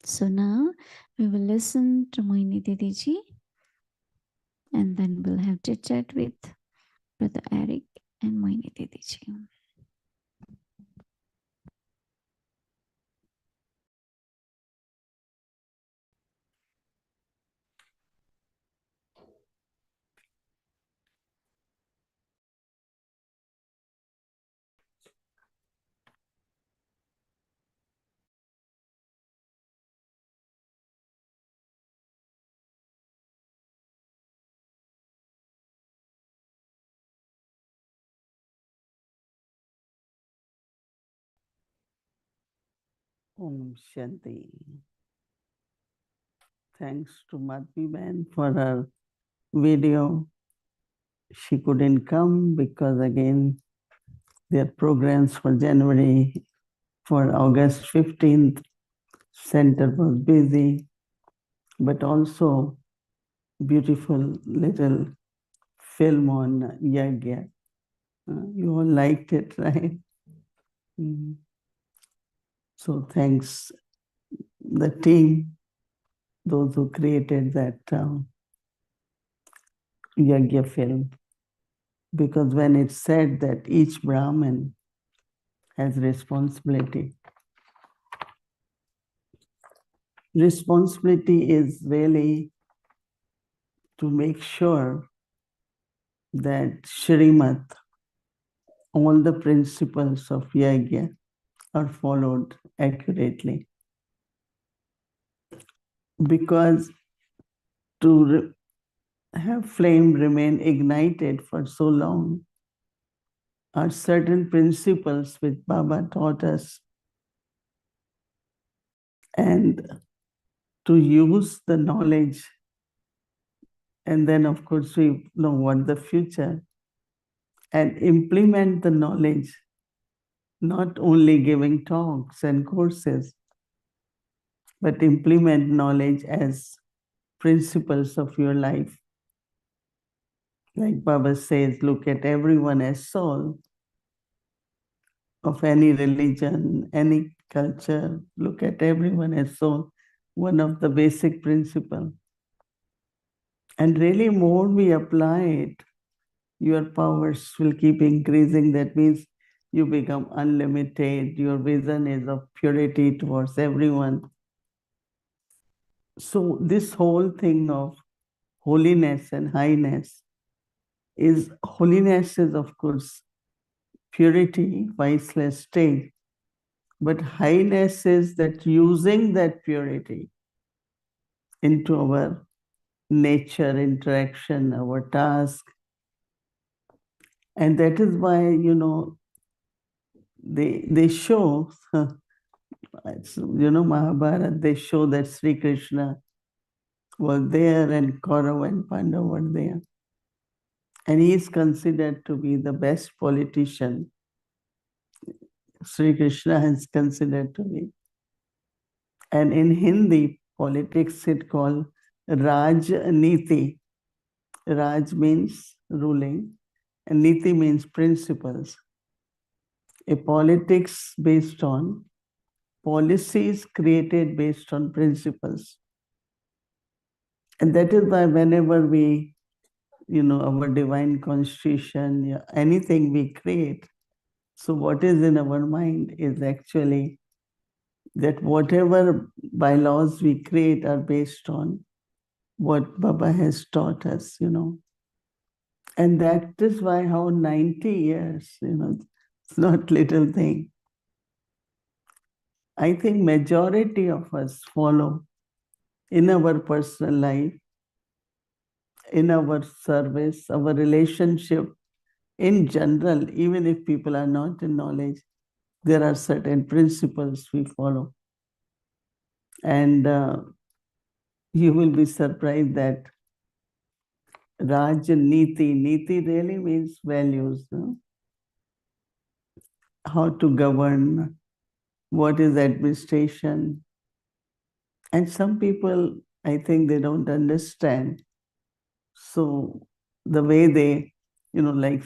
So now we will listen to Mohini Didi ji, and then we'll have chit chat with Brother Eric and Mohini Didi ji. Om Shanti. thanks to Madhuban for her video. She couldn't come because again, their programs for January, for August 15th, center was busy, but also beautiful little film on Yagya. You all liked it, right? So thanks the team, those who created that Yagya film. Because when it's said that each Brahmin has responsibility, responsibility is really to make sure that Shrimat, all the principles of Yagya are followed accurately. Because to have flame remain ignited for so long are certain principles which Baba taught us. And to use the knowledge, and then of course we know what the future, and implement the knowledge, not only giving talks and courses, but implement knowledge as principles of your life. Like Baba says, look at everyone as soul of any religion, any culture. Look at everyone as soul, one of the basic principles. And really more we apply it, your powers will keep increasing. That means you become unlimited. Your vision is of purity towards everyone. So this whole thing of holiness and highness is, holiness is of course purity, viceless state, but highness is that using that purity into our nature, interaction, our task. And that is why, you know, they show, you know, Mahabharata, they show that Sri Krishna was there and Kaurav and Pandav were there. And he is considered to be the best politician. Sri Krishna is considered to be. And in Hindi politics, it called Rajniti. Raj means ruling, and Niti means principles. A politics based on policies created based on principles. And that is why whenever we, you know, our divine constitution, anything we create, so what is in our mind is actually that whatever bylaws we create are based on what Baba has taught us, you know. And that is why how 90 years, you know, it's not little thing. I think majority of us follow in our personal life, in our service, our relationship, in general, even if people are not in knowledge, there are certain principles we follow. And you will be surprised that Rajniti, Niti really means values, no? How to govern, what is administration. And some people, I think they don't understand. So the way they, you know, like,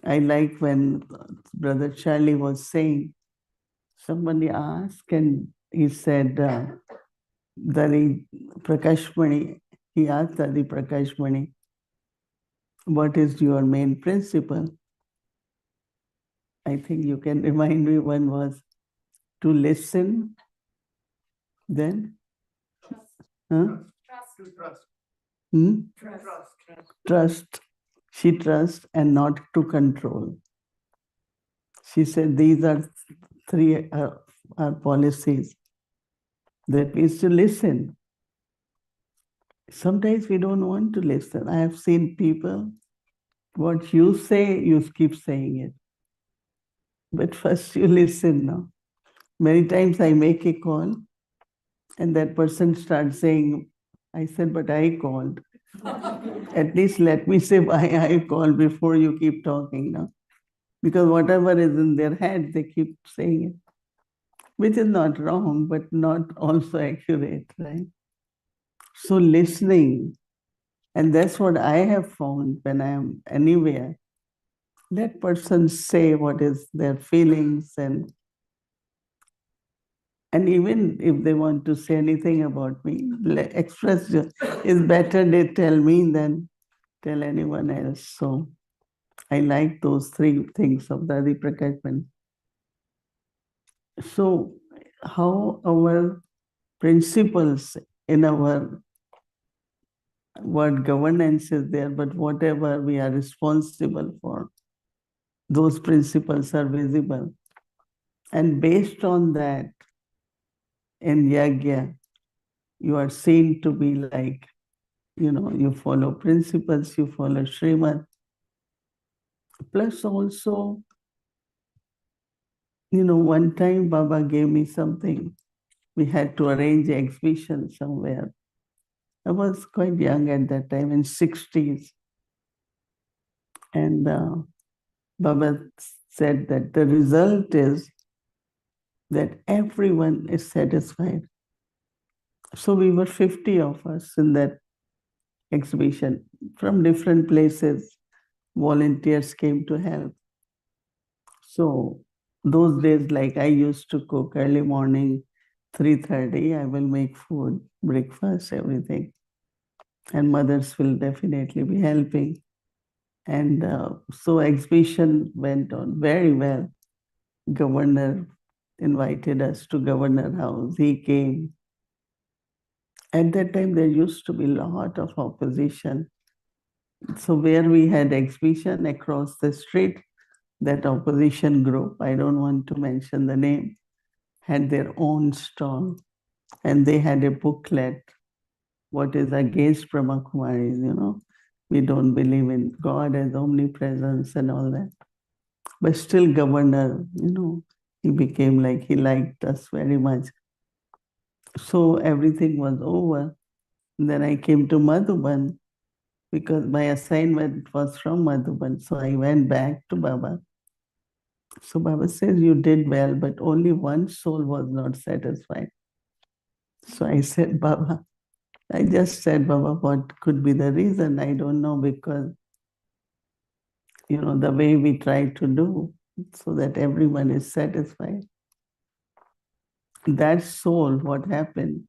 I like when Brother Charlie was saying, somebody asked and he said, Dari Prakashmani, he asked Dari Prakashmani, what is your main principle? I think you can remind me, one was to listen, then? Trust. Trust. She trusts and not to control. She said these are three our policies. That means to listen. Sometimes we don't want to listen. I have seen people, what you say, you keep saying it. But first you listen now. Many times I make a call And that person starts saying, I said, but I called. At least let me say why I called before you keep talking now. Because whatever is in their head, they keep saying it, which is not wrong, but not also accurate, right? So listening, and that's what I have found when I am anywhere. Let person say what is their feelings, and even if they want to say anything about me, express is better they tell me than tell anyone else. So I like those three things of Dadi Prakashman. So how our principles in our word governance is there, but whatever we are responsible for, those principles are visible. And based on that, in Yagya, you are seen to be like, you follow principles, you follow Srimad. Plus also, one time Baba gave me something. We had to arrange an exhibition somewhere. I was quite young at that time, in 60s. And Baba said that the result is that everyone is satisfied. So we were 50 of us in that exhibition from different places. Volunteers came to help. So those days, like I used to cook early morning, 3:30, I will make food, breakfast, everything. And mothers will definitely be helping. And so exhibition went on very well. Governor invited us to Governor House. He came. At that time, there used to be a lot of opposition. So where we had exhibition across the street, that opposition group, I don't want to mention the name, had their own stall. And they had a booklet, what is against Brahmakumaris, We don't believe in God as omnipresence and all that. But still governor, he became like, he liked us very much. So everything was over. And then I came to Madhuban because my assignment was from Madhuban. So I went back to Baba. So Baba says, you did well, but only one soul was not satisfied. So I said, Baba, I just said, Baba, what could be the reason? I don't know, because, the way we try to do so that everyone is satisfied. That soul, what happened,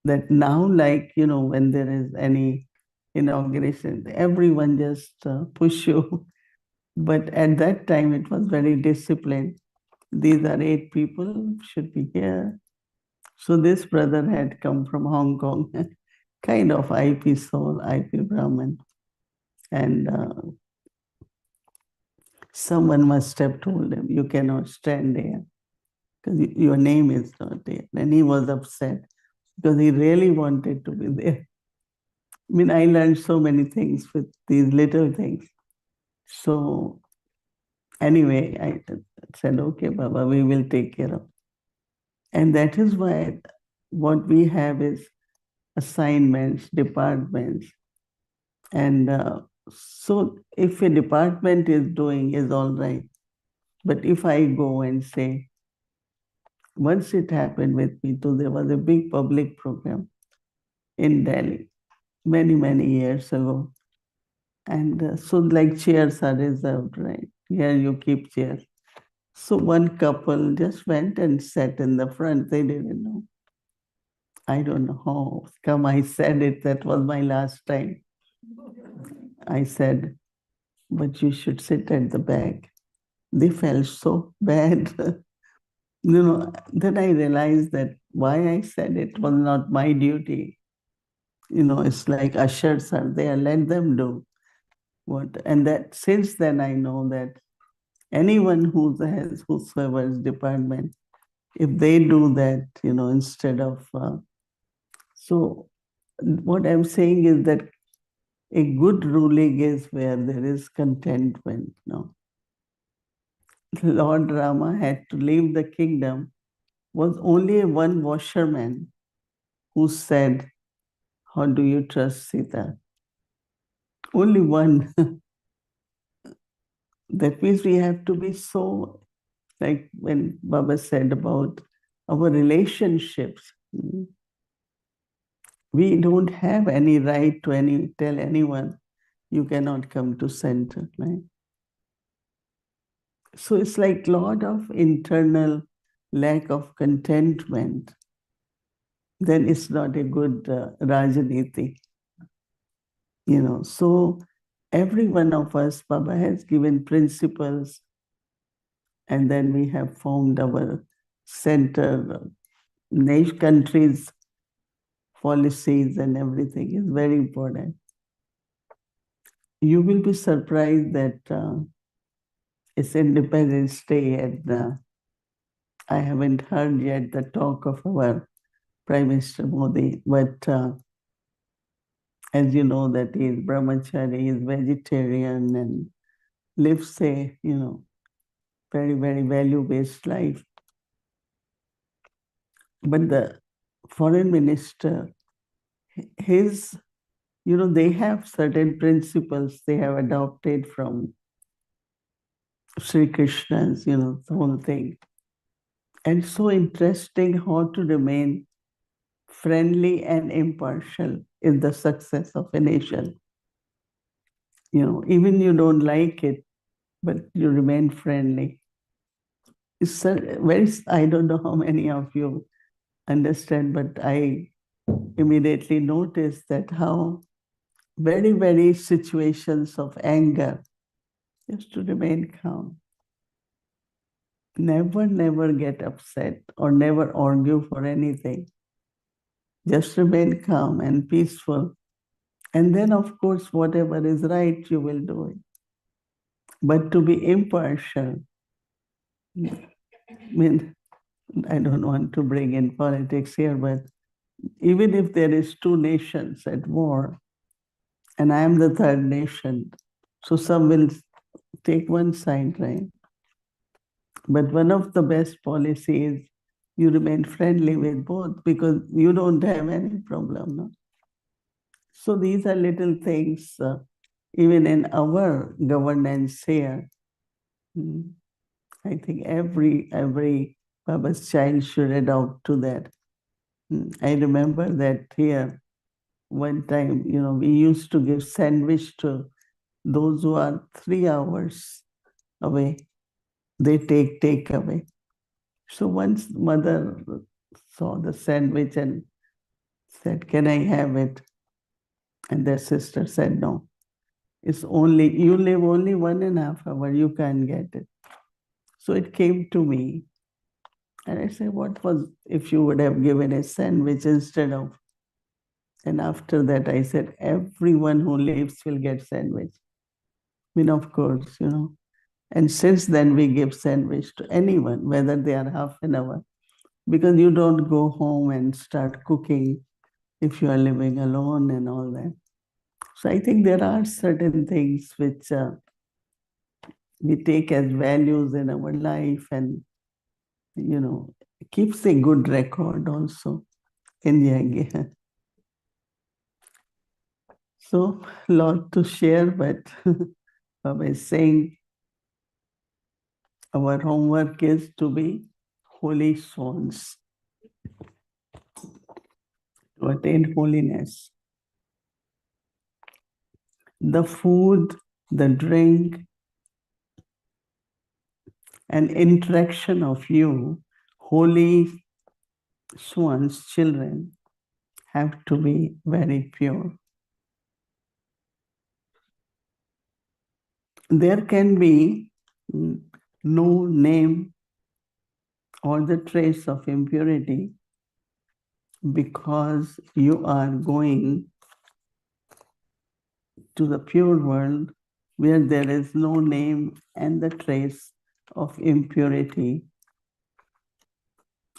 that now, like, when there is any inauguration, everyone just push you. But at that time, it was very disciplined. These are 8 people, should be here. So this brother had come from Hong Kong, kind of IP soul, IP Brahman. And someone must have told him, you cannot stand there because your name is not there. And he was upset because he really wanted to be there. I mean, I learned so many things with these little things. So anyway, I said, okay, Baba, we will take care of. And that is why what we have is assignments, departments. And so if a department is doing, is all right. But if I go and say, once it happened with me too, there was a big public program in Delhi many, many years ago. And so like chairs are reserved, right? Here you keep chairs. So one couple just went and sat in the front. They didn't know. I don't know how come I said it. That was my last time. I said, but you should sit at the back. They felt so bad. Then I realized that why I said it was not my duty. It's like ushers are there, let them do what. And that since then I know that anyone whosoever's department, if they do that, instead of, so what I'm saying is that a good ruling is where there is contentment. Lord Rama had to leave the kingdom, was only one washerman. who said, how do you trust Sita? Only one. That means we have to be so, like when Baba said about our relationships, we don't have any right to tell anyone, you cannot come to center, right? So it's like lot of internal lack of contentment. Then it's not a good Rajaniti. So every one of us, Baba has given principles, and then we have formed our center, countries, policies, and everything is very important. You will be surprised that it's Independence Day, and I haven't heard yet the talk of our Prime Minister Modi, but as you know, that he is brahmachari, he is vegetarian, and lives a, very, very value-based life. But the foreign minister, his, they have certain principles they have adopted from Sri Krishna's, the whole thing. And so interesting how to remain friendly and impartial in the success of a nation. Even you don't like it, but you remain friendly. It's very, I don't know how many of you understand, but I immediately noticed that how very, very situations of anger, just to remain calm. Never get upset or never argue for anything. Just remain calm and peaceful. And then, of course, whatever is right, you will do it. But to be impartial, I don't want to bring in politics here, but even if there is two nations at war, and I am the third nation, so some will take one side, right? But one of the best policies is you remain friendly with both because you don't have any problem. No? So these are little things, even in our governance here. I think every Baba's child should adopt to that. I remember that here, one time, we used to give sandwich to those who are 3 hours away. They take away. So once mother saw the sandwich and said, can I have it? And their sister said, no. It's only, you live only 1.5 hours, you can't get it. So it came to me. And I said, what was if you would have given a sandwich instead of, and after that I said, everyone who lives will get sandwich. Of course, And since then we give sandwich to anyone, whether they are half an hour, because you don't go home and start cooking if you are living alone and all that. So I think there are certain things which we take as values in our life and, keeps a good record also in the So, lot to share, but Baba is saying our homework is to be holy swans, to attain holiness. The food, the drink, and interaction of you, holy swans, children, have to be very pure. There can be no name or the trace of impurity because you are going to the pure world where there is no name and the trace of impurity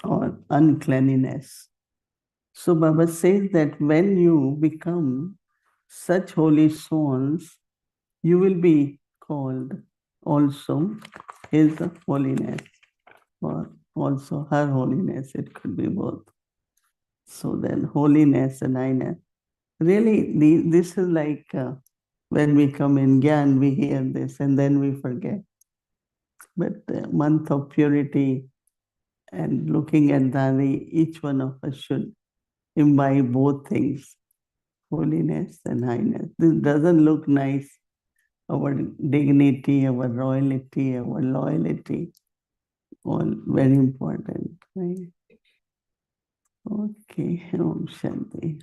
or uncleanliness. So Baba says that when you become such holy souls, you will be called also His holiness or also her holiness. It could be both. So then holiness and highness. Really, this is like when we come in Gyan, we hear this and then we forget. But the month of purity and looking at Dadi, each one of us should imbibe both things, holiness and highness. This doesn't look nice, our dignity, our royalty, our loyalty, all very important, right? Okay, Om Shanti.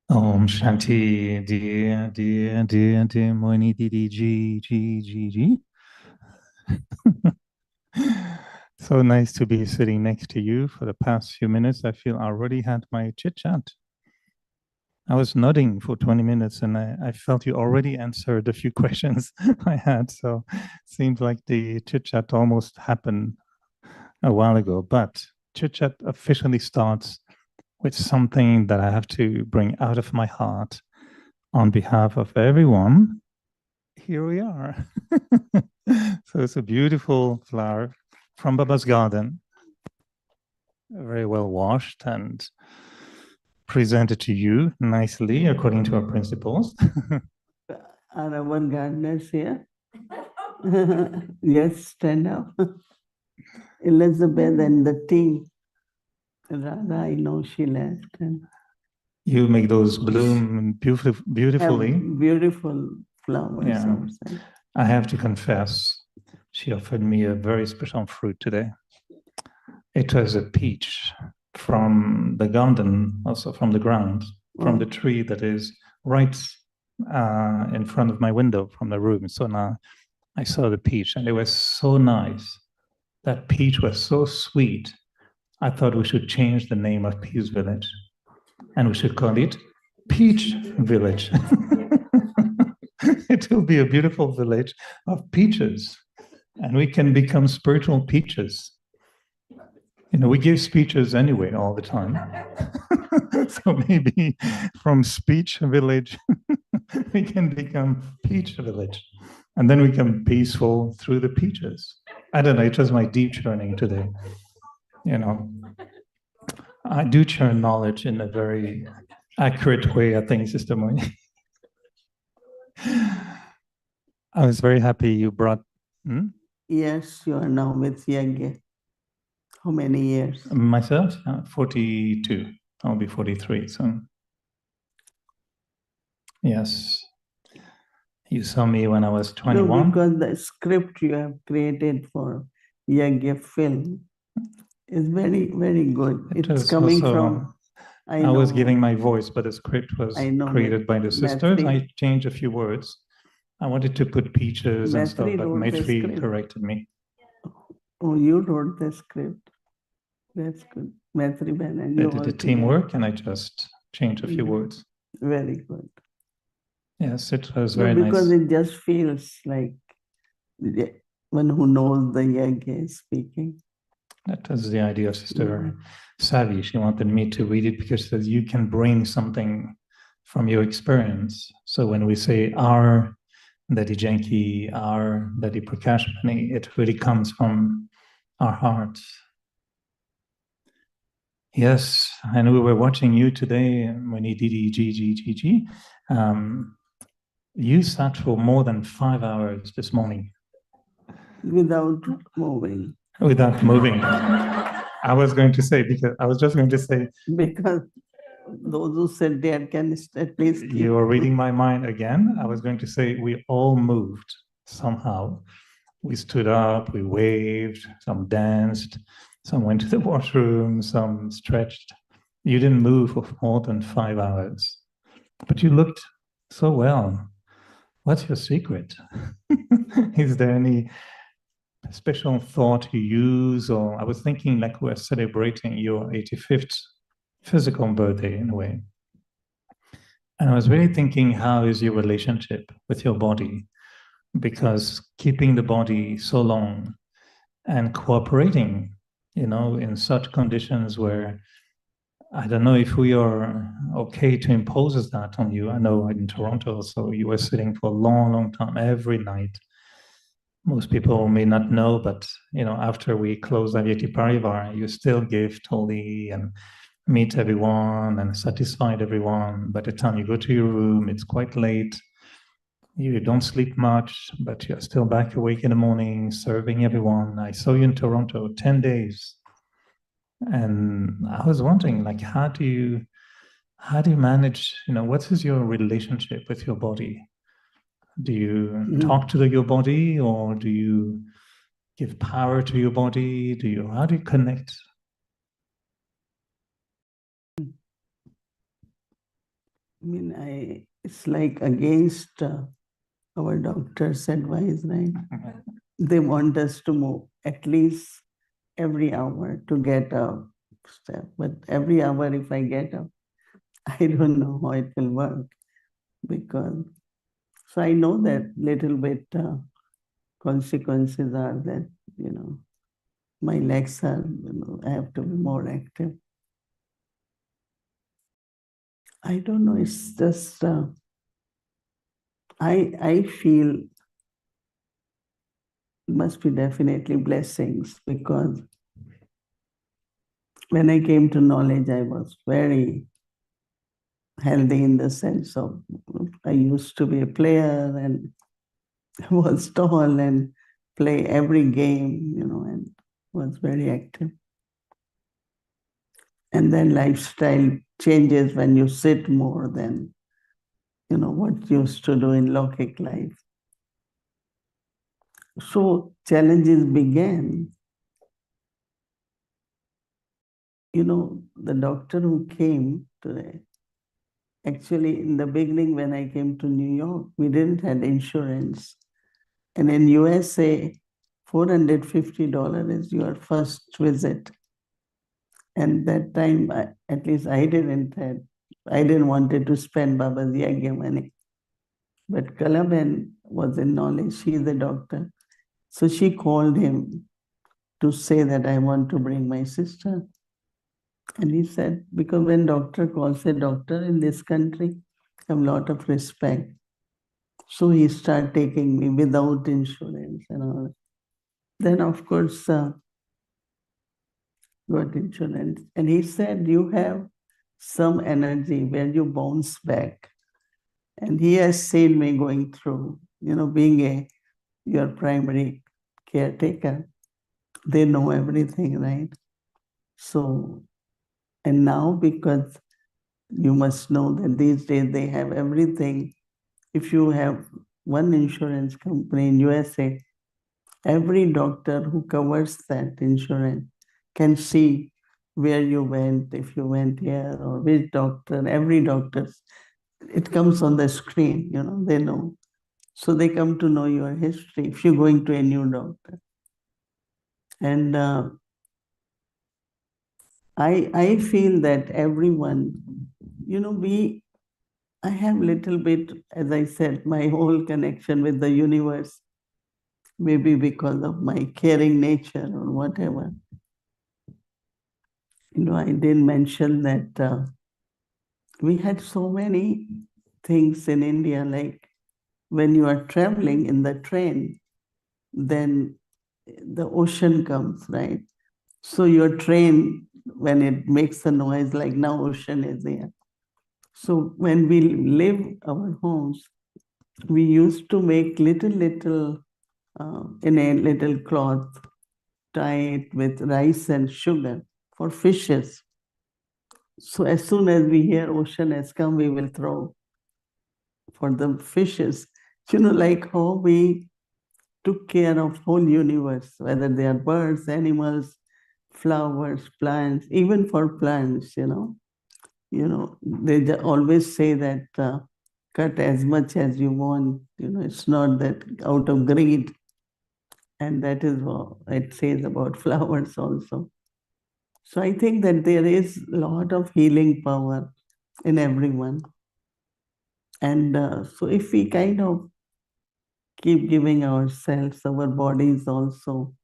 Om Shanti, dear Mohini Didi, G. So nice to be sitting next to you for the past few minutes. I feel I already had my chit chat. I was nodding for 20 minutes and I felt you already answered a few questions I had. So it seems like the chit chat almost happened a while ago, but chit chat officially starts with something that I have to bring out of my heart on behalf of everyone. Here we are. So it's a beautiful flower from Baba's garden, very well washed and presented to you nicely according to our principles. Are our gardeners here? Yes, stand up. Elizabeth and the team. Radha, I know she left. And you make those bloom beautifully. Beautiful flowers. Yeah. Outside. I have to confess, she offered me a very special fruit today. It was a peach from the garden, also from the ground, from the tree that is right in front of my window from the room. So now I saw the peach and it was so nice. That peach was so sweet. I thought we should change the name of Peace Village and we should call it Peach Village. It will be a beautiful village of peaches and we can become spiritual peaches. You know, we give speeches anyway all the time. So maybe from speech village, we can become peach village. And then we can peaceful through the peaches. I don't know, it was my deep churning today. You know, I do churn knowledge in a very accurate way, I think, Sister Mohini. I was very happy you brought... Yes, you are now with Yagya. How many years? Myself, 42. I'll be 43 soon. Yes. You saw me when I was 21. No, because the script you have created for Yagya film is very, very good. It's coming from... I was giving my voice, but the script was created by the sisters. I changed a few words. I wanted to put peaches and stuff, but Maitri corrected me. Oh, you wrote the script. That's good. Maitri Ben and you did the teamwork and I just changed a few words. Very good. Yes, it was very nice. Because it just feels like one who knows the Yagya is speaking. That was the idea of Sister Savi. She wanted me to read it because you can bring something from your experience. So when we say our Daddy Janki, our Daddy Prakashmani, it really comes from our hearts. Yes, and we were watching you today, Mohini Didi, G. You sat for more than 5 hours this morning. Without moving. Without moving. I was just going to say. Because those who sit there can at least... You are reading my mind again. I was going to say we all moved somehow. We stood up, we waved, some danced, some went to the washroom, some stretched. You didn't move for more than 5 hours. But you looked so well. what's your secret? Is there any special thought you use? Or I was thinking like we're celebrating your 85th physical birthday in a way. And I was really thinking, how is your relationship with your body? Because keeping the body so long and cooperating, in such conditions where I don't know if we are okay to impose that on you. I know in Toronto, so you were sitting for a long, long time every night. Most people may not know, but after we close Avyakti Parivar, you still give Toli and meet everyone and satisfied everyone. By the time you go to your room, it's quite late. You don't sleep much, but you're still back awake in the morning, serving everyone. I saw you in Toronto 10 days. And I was wondering, like, how do you manage, what is your relationship with your body? Do you talk to your body, or do you give power to your body? How do you connect? I mean, it's like against our doctor's advice, right? They want us to move at least every hour to get a step. But every hour if I get up, I don't know how it will work. So I know that little bit consequences are that, my legs are, I have to be more active. I don't know, it's just, I feel it must be definitely blessings, because when I came to knowledge, I was very healthy in the sense of, I used to be a player and was tall and play every game, and was very active. And then lifestyle changes when you sit more than, what you used to do in Lokik life. So challenges began. The doctor who came today, actually in the beginning when I came to New York, we didn't have insurance. And in USA, $450 is your first visit. And that time, at least I didn't wanted to spend Baba's yagya money. But Kalaben was in knowledge, she's a doctor. So she called him to say that I want to bring my sister. And he said, because when doctor calls a doctor in this country, I have a lot of respect. So he started taking me without insurance and all. Then of course, got insurance. And he said, you have some energy where you bounce back. And he has seen me going through, being your primary caretaker. They know everything, right? So, and now because you must know that these days they have everything. If you have one insurance company in USA, every doctor who covers that insurance can see where you went, if you went here, or which doctor, every doctor. It comes on the screen, they know. So they come to know your history if you're going to a new doctor. And I feel that everyone, I have little bit, as I said, my whole connection with the universe, maybe because of my caring nature or whatever. I didn't mention that we had so many things in India, like when you are traveling in the train, then the ocean comes, right? So your train, when it makes a noise, like now ocean is there. So when we live our homes, we used to make little in a little cloth, tie it with rice and sugar for fishes. So as soon as we hear ocean has come, we will throw for the fishes. Like how we took care of whole universe, whether they are birds, animals, flowers, plants, even for plants, they always say that cut as much as you want. It's not that out of greed. And that is what it says about flowers also. So I think that there is a lot of healing power in everyone. And so if we kind of keep giving ourselves, our bodies also,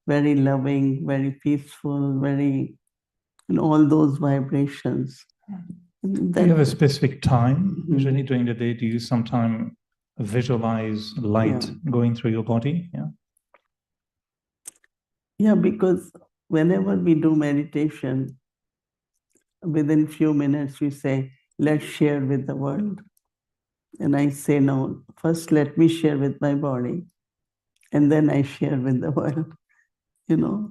very loving, very peaceful, very, all those vibrations. Do you have a specific time? Usually during the day, do you sometimes visualize light going through your body? Yeah, because whenever we do meditation, within few minutes we say, let's share with the world. And I say, no, first let me share with my body, and then I share with the world.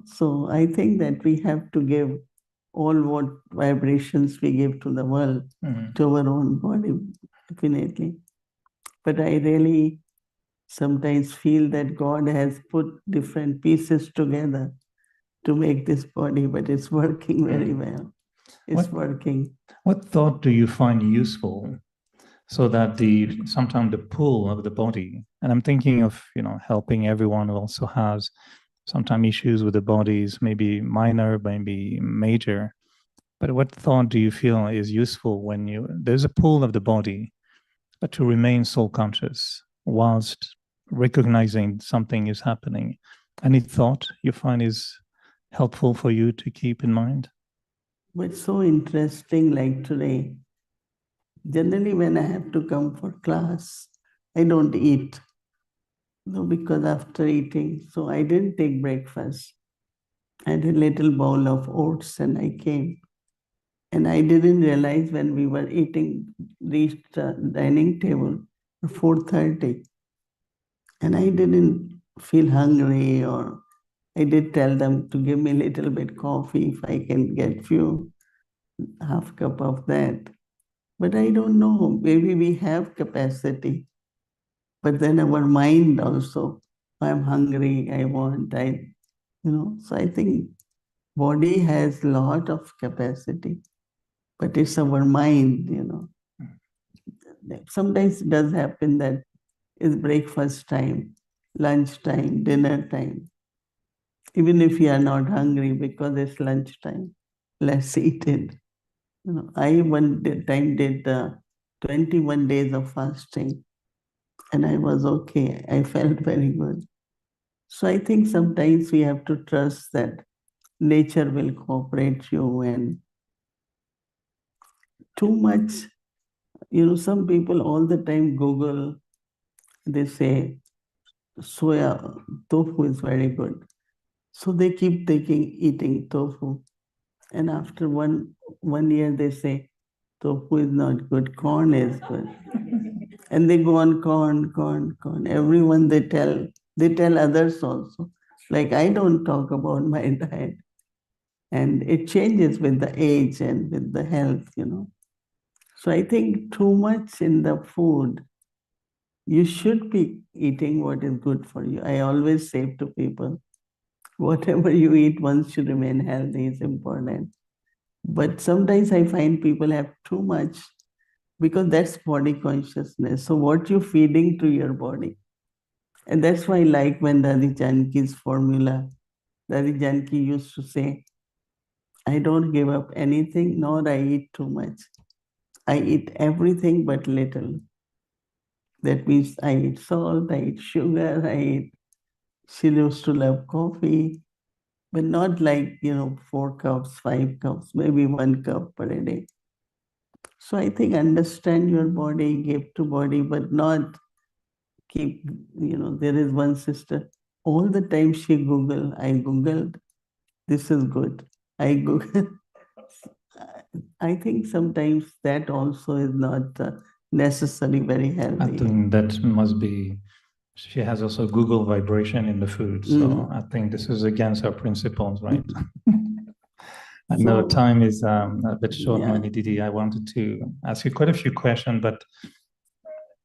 So I think that we have to give all what vibrations we give to the world, to our own body, definitely. But I really sometimes feel that God has put different pieces together to make this body, but it's working very well. It's working. What thought do you find useful so that sometimes the pull of the body, and I'm thinking of, helping everyone who also has sometimes issues with the bodies, maybe minor, maybe major. But what thought do you feel is useful when there's a pull of the body, but to remain soul conscious whilst recognizing something is happening? Any thought you find is helpful for you to keep in mind? What's so interesting, like today, generally when I have to come for class, I don't eat. No, because after eating, so I didn't take breakfast. I had a little bowl of oats and I came. And I didn't realize when we were eating, reached the dining table at 4:30. And I didn't feel hungry, or I did tell them to give me a little bit coffee if I can get half cup of that. But I don't know, maybe we have capacity. But then our mind also, I'm hungry, I want, so I think body has a lot of capacity, but it's our mind, Sometimes it does happen that it's breakfast time, lunch time, dinner time. Even if you are not hungry because it's lunch time, let's eat it. I one time did 21 days of fasting, and I was okay. I felt very good. So I think sometimes we have to trust that nature will cooperate you, and too much, some people all the time Google, they say soya, tofu is very good. So they keep eating tofu. And after one year, they say, tofu is not good, corn is good. And they go on corn. Everyone they tell others also. Like I don't talk about my diet. And it changes with the age and with the health, So I think too much in the food, you should be eating what is good for you. I always say to people, whatever you eat, one should remain healthy is important. But sometimes I find people have too much, because that's body consciousness. So what you're feeding to your body. And that's why I like when Dadi Janki's formula, Dadi Janki used to say, I don't give up anything, nor I eat too much. I eat everything but little. That means I eat salt, I eat sugar, she used to love coffee, but not like, 4 cups, 5 cups, maybe 1 cup per day. So I think understand your body, give to body, but not keep, there is one sister, all the time she I Googled, this is good. I Googled. I think sometimes that also is not necessarily very healthy. I think that must be, she has also Google vibration in the food. So I think this is against our principles, right? I know time is a bit short, Mohini Didi. I wanted to ask you quite a few questions, but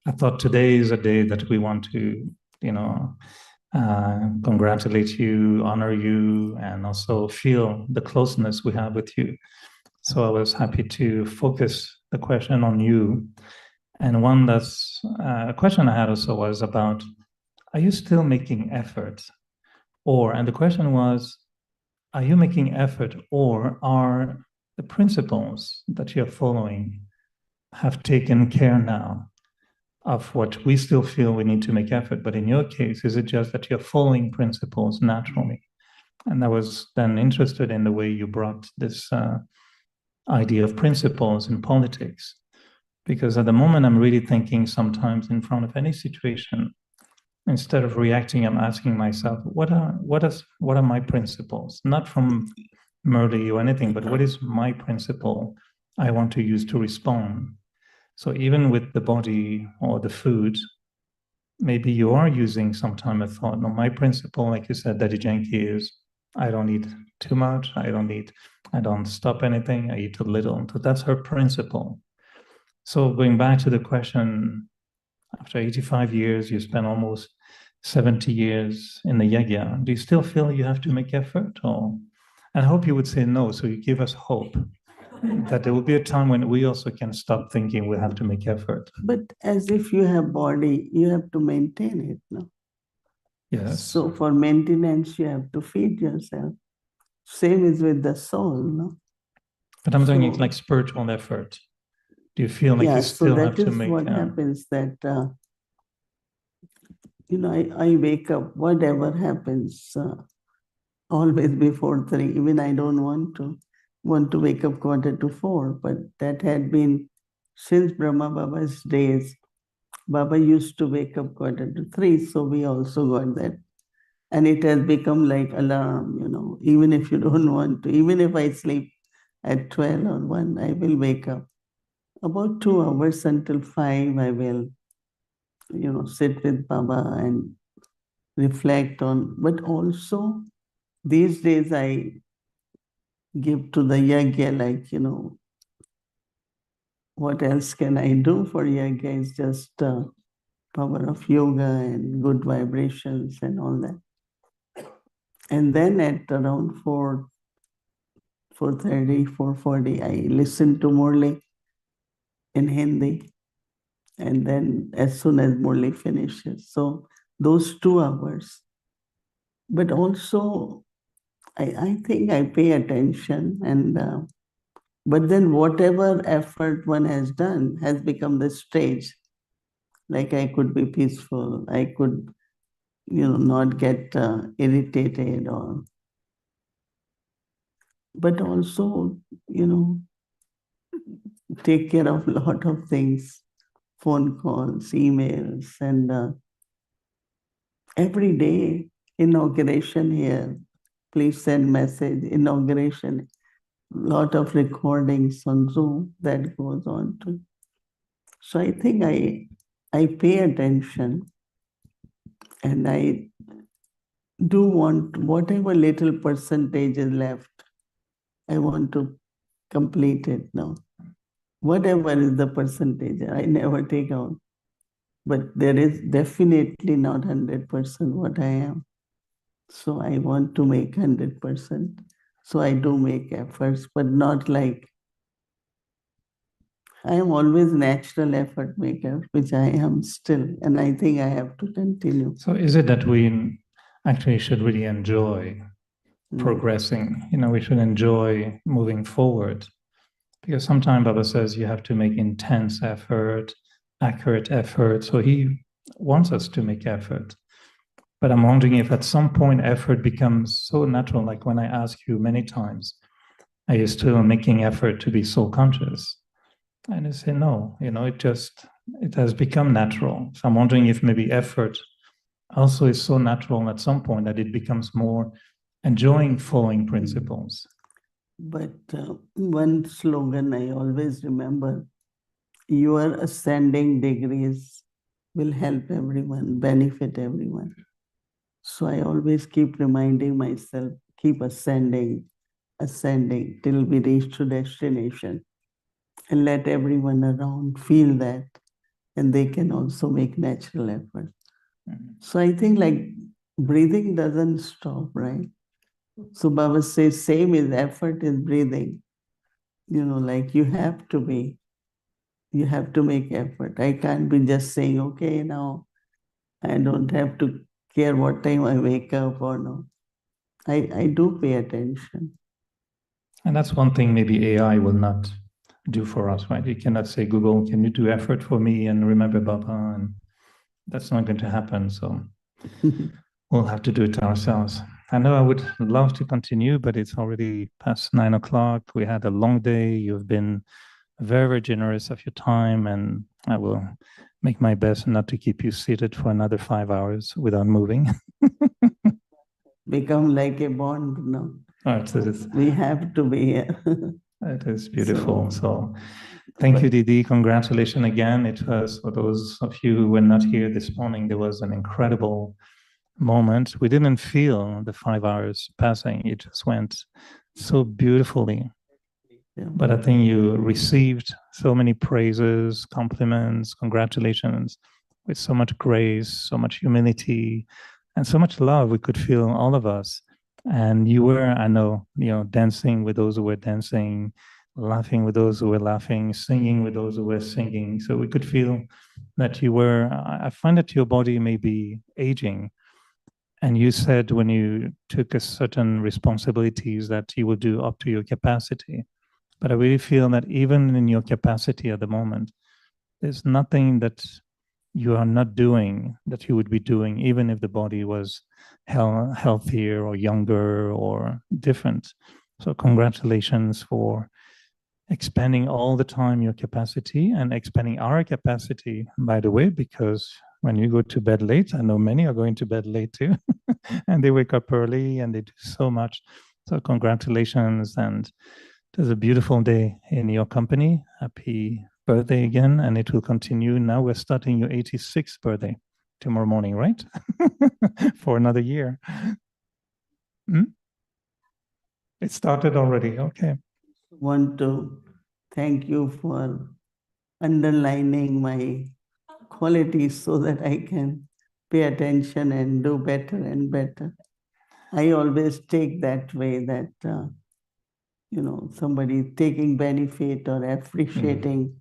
I thought today is a day that we want to, congratulate you, honor you, and also feel the closeness we have with you. So I was happy to focus the question on you And a question I had also was about, are you still making effort? And the question was, are you making effort, or are the principles that you're following have taken care now of what we still feel we need to make effort? But in your case, is it just that you're following principles naturally? And I was then interested in the way you brought this idea of principles in politics, because at the moment I'm really thinking sometimes in front of any situation, instead of reacting, I'm asking myself, what are my principles? Not from Murli or anything, but what is my principle I want to use to respond? So even with the body or the food, maybe you are using sometime a thought. No, my principle, like you said, Daddy Janki, is I don't eat too much. I don't stop anything. I eat a little. So that's her principle. So going back to the question, after 85 years, you spent almost 70 years in the yagya. Do you still feel you have to make effort? And I hope you would say no, so you give us hope that there will be a time when we also can stop thinking we have to make effort. But as if you have body, you have to maintain it, no? Yes. So for maintenance, you have to feed yourself. Same is with the soul, no? But I'm doing it like spiritual effort. Do you feel like you still have to make? Yeah, so that is what happens, that I wake up, whatever happens, always before 3. Even I don't want to wake up 3:45, but that had been since Brahma Baba's days. Baba used to wake up 3:45, so we also got that. And it has become like alarm, even if you don't want to. Even if I sleep at 12 or 1, I will wake up. About 2 hours until 5, I will, sit with Baba and reflect on. But also, these days I give to the yagya, like, what else can I do for yagya? It's just power of yoga and good vibrations and all that. And then at around 4:30, 4:40, I listen to Murli in Hindi. And then as soon as Murli finishes. So those 2 hours. But also, I think I pay attention, and but then whatever effort one has done has become the stage. Like I could be peaceful, I could, not get irritated, but also, take care of a lot of things, phone calls, emails, and every day, inauguration here, please send message, inauguration, lot of recordings on Zoom that goes on too. So I think I pay attention, and I do want whatever little percentage is left, I want to complete it now. Whatever is the percentage, I never take out. But there is definitely not 100% what I am. So I want to make 100%. So I do make efforts, but not like, I am always natural effort maker, which I am still. And I think I have to continue. So is it that we actually should really enjoy progressing? We should enjoy moving forward. Because sometimes Baba says you have to make intense effort, accurate effort. So he wants us to make effort. But I'm wondering if at some point effort becomes so natural, like when I ask you many times, are you still making effort to be soul conscious? And I say no, it has become natural. So I'm wondering if maybe effort also is so natural at some point that it becomes more enjoying following principles. But one slogan I always remember, your ascending degrees will help everyone, benefit everyone. So I always keep reminding myself, keep ascending till we reach to destination, and let everyone around feel that, and they can also make natural effort. So I think like breathing doesn't stop, right? So Baba says same is effort is breathing. Like you have to be you have to make effort. I can't be just saying, okay, now I don't have to care what time I wake up or no. I do pay attention. And that's one thing maybe AI will not do for us, right? You cannot say, Google, can you do effort for me and remember Baba? And that's not going to happen. So we'll have to do it ourselves. I know I would love to continue, but it's already past 9 o'clock. We had a long day. You've been very, very generous of your time, and I will make my best not to keep you seated for another 5 hours without moving. Become like a bond now. We have to be here. It is beautiful. So thank you, Didi. Congratulations again. It was, for those of you who were not here this morning, there was an incredible moment. We didn't feel the 5 hours passing. It just went so beautifully. Yeah. But I think you received so many praises, compliments, congratulations, with so much grace, so much humility, and so much love. We could feel, all of us. And you were, I know, dancing with those who were dancing, laughing with those who were laughing, singing with those who were singing. So we could feel that you were, I find that your body may be aging. And you said when you took a certain responsibilities that you will do up to your capacity. But I really feel that even in your capacity at the moment, there's nothing that you are not doing that you would be doing, even if the body was healthier or younger or different. So congratulations for expanding all the time your capacity and expanding our capacity, by the way, because when you go to bed late, I know many are going to bed late too, and they wake up early and they do so much. So congratulations, and it was a beautiful day in your company. Happy birthday again, and it will continue. Now we're starting your 86th birthday tomorrow morning, right? For another year. It started already, okay. Want to thank you for underlining my qualities so that I can pay attention and do better and better. I always take that way that, somebody taking benefit or appreciating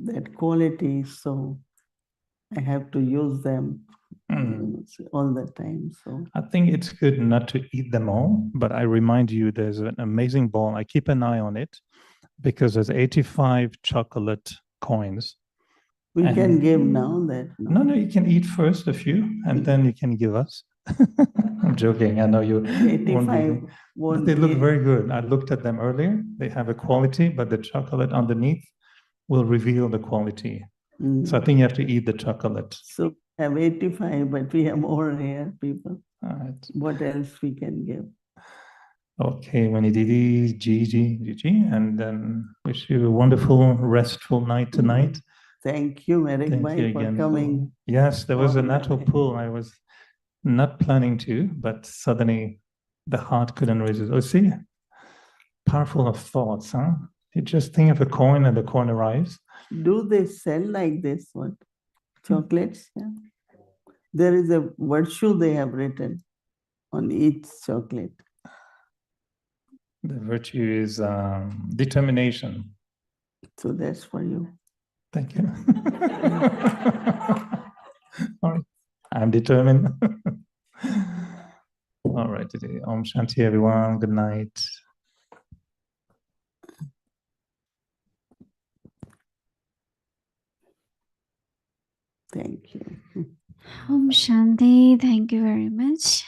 that quality. So I have to use them all the time. So I think it's good not to eat them all, but I remind you there's an amazing ball. I keep an eye on it because there's 85 chocolate coins. We can give now that. No, you can eat first a few and then you can give us. I'm joking. I know you 85 but they look very good. I looked at them earlier. They have a quality, but the chocolate underneath will reveal the quality. So I think you have to eat the chocolate. So we have 85, but we have more here, people. All right. What else we can give? Okay, Mohini Didi, Gigi, and then wish you a wonderful, restful night tonight. Thank you, Eric Bhai, for coming. Yes, there was a natural pull. I was not planning to, but suddenly the heart couldn't resist. Oh, see, powerful of thoughts, huh? You just think of a coin and the coin arrives. Do they sell like this one? Chocolates? Yeah. There is a virtue they have written on each chocolate. The virtue is determination. So that's for you. Thank you. All right. I'm determined. All right, today. Omshanti, everyone. Good night. Thank you. Omshanti, thank you very much.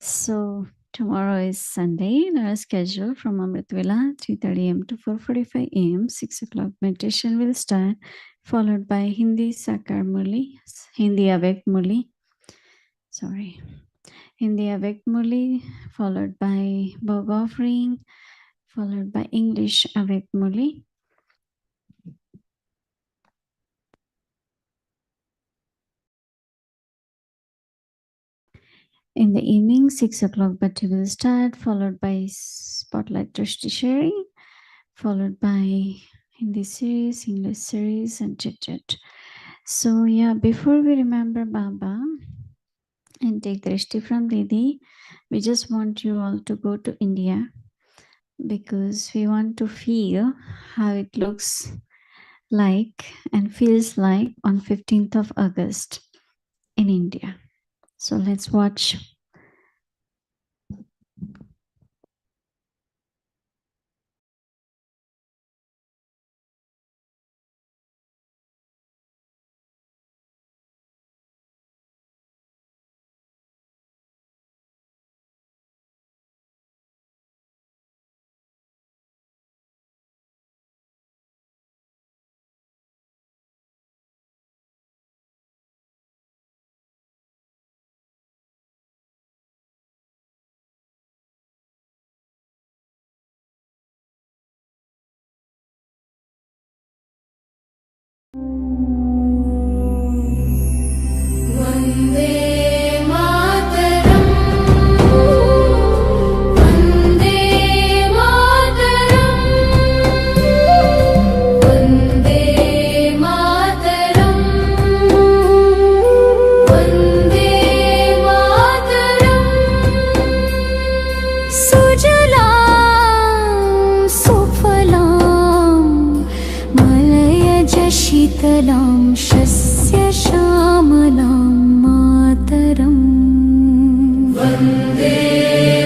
So tomorrow is Sunday in our schedule from Amrit Vela, 3:30 am to 4:45 am. 6 o'clock meditation will start, followed by Hindi Sakar Murli, Hindi Avyakt Murli. Hindi Avyakt Murli, followed by Bog Offering, followed by English Avyakt Murli. In the evening, 6 o'clock Bhatti will start, followed by Spotlight Drishti sharing, followed by Hindi series, English series, and chit-chat. So yeah, before we remember Baba and take Drishti from Didi, we just want you all to go to India. because we want to feel how it looks like and feels like on 15th of August in India. So let's watch. शीतलां शस्य श्यामलां मातरम् वन्दे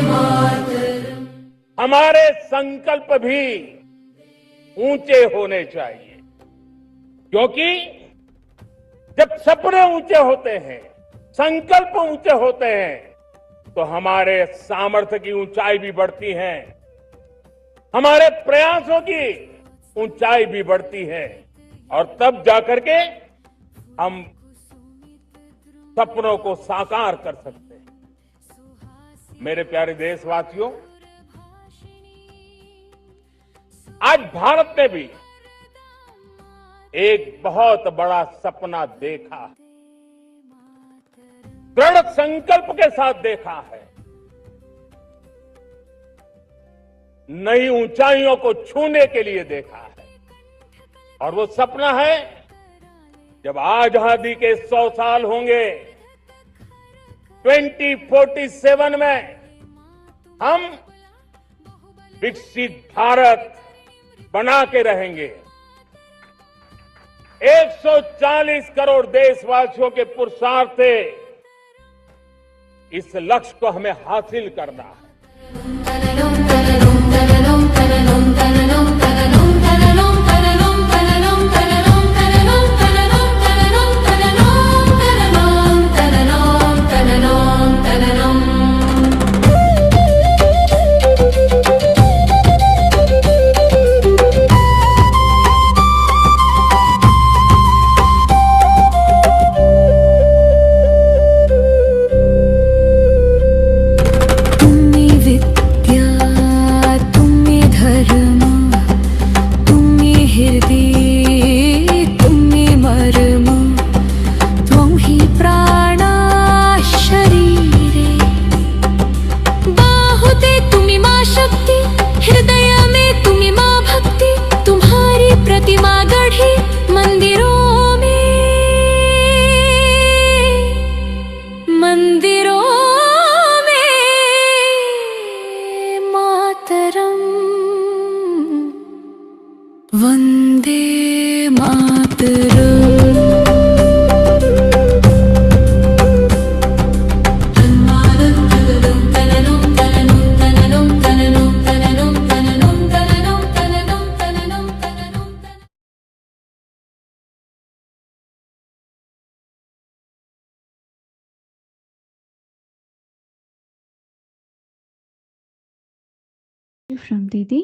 मातरम्। हमारे संकल्प भी ऊंचे होने चाहिए, क्योंकि जब सपने ऊंचे होते हैं, संकल्प ऊंचे होते हैं, तो हमारे सामर्थ्य की ऊंचाई भी बढ़ती है, हमारे प्रयासों की ऊंचाई भी बढ़ती है, और तब जाकर के हम सपनों को साकार कर सकते हैं। मेरे प्यारे देशवासियों, आज भारत ने भी एक बहुत बड़ा सपना देखा है, दृढ़ संकल्प के साथ देखा है। नई ऊंचाइयों को छूने के लिए देखा है, और वो सपना है जब आजादी के 100 साल होंगे, 2047 में हम विकसित भारत बना के रहेंगे। 140 करोड़ देशवासियों के पुरुषार्थ से इस लक्ष्य को हमें हासिल करना है। From Didi.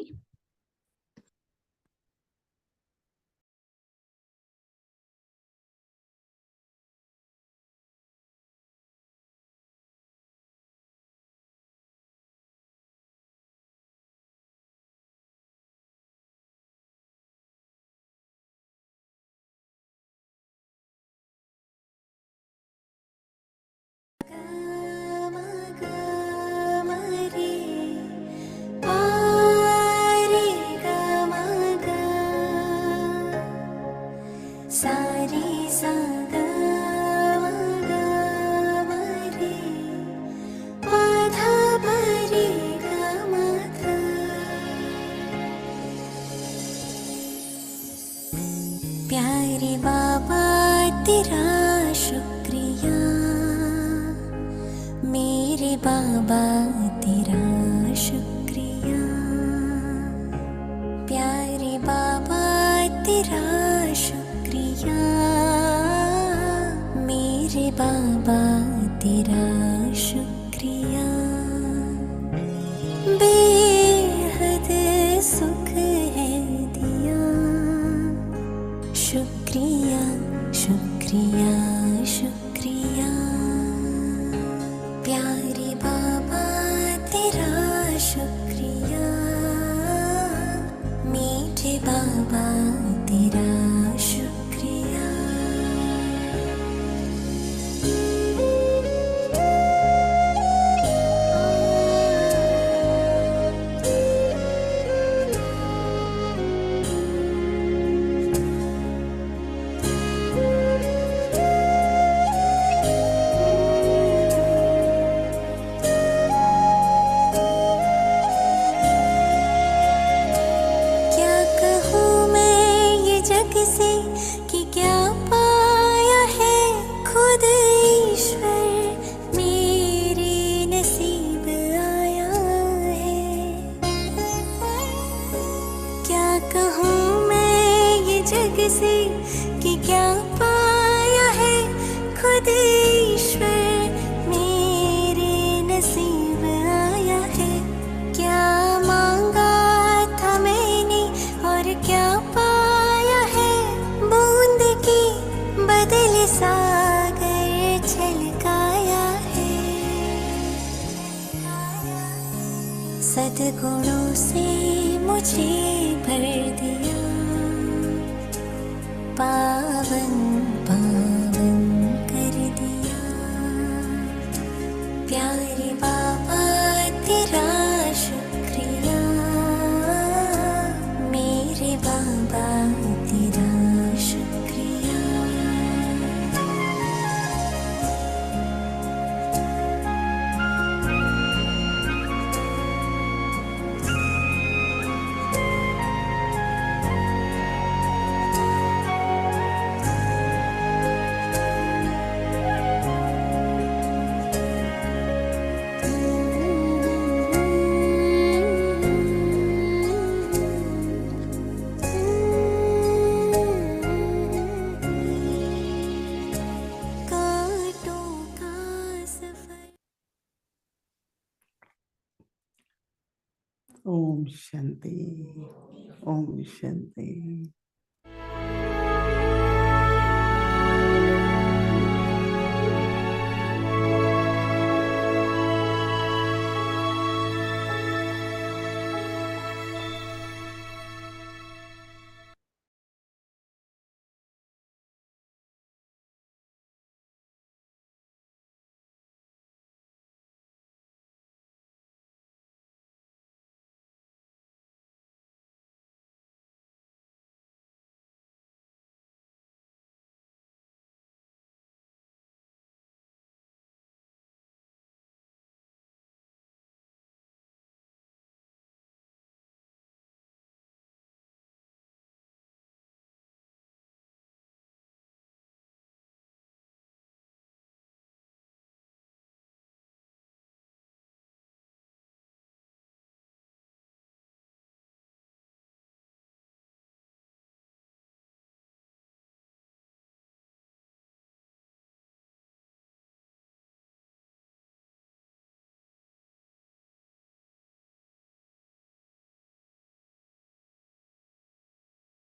तेरा शुक्रिया, मेरे बाबा तेरा शुक्रिया, प्यारे बाबा तेरा शुक्रिया, मेरे बाबा तेरा शुक्रिया, बेहद सुख है दिया, शुक्रिया शुक्रिया शुक्रिया, प्यारे बाबा तेरा शुक्रिया, मीठे बाबा तेरा शुक्रिया। क्या कहूँ मैं ये जग से कि क्या पाया है खुद ईश्वर मेरे नसीब आया है। क्या कहूँ मैं ये जग से कि क्या पाया है खुद ईश्वर मेरे नसीब आया है। क्या मांगा था मैंने और क्या पाया है, बूंद की बदले सागर छलकाया है। सद्गुणों से मुझे भर दिया, पावन पावन कर दिया, प्यारे बाबा तेरा शुक्रिया, मेरे बाबा तेरा शुक्रिया। कांटों का सफर। ओम शांति, ओम शांति।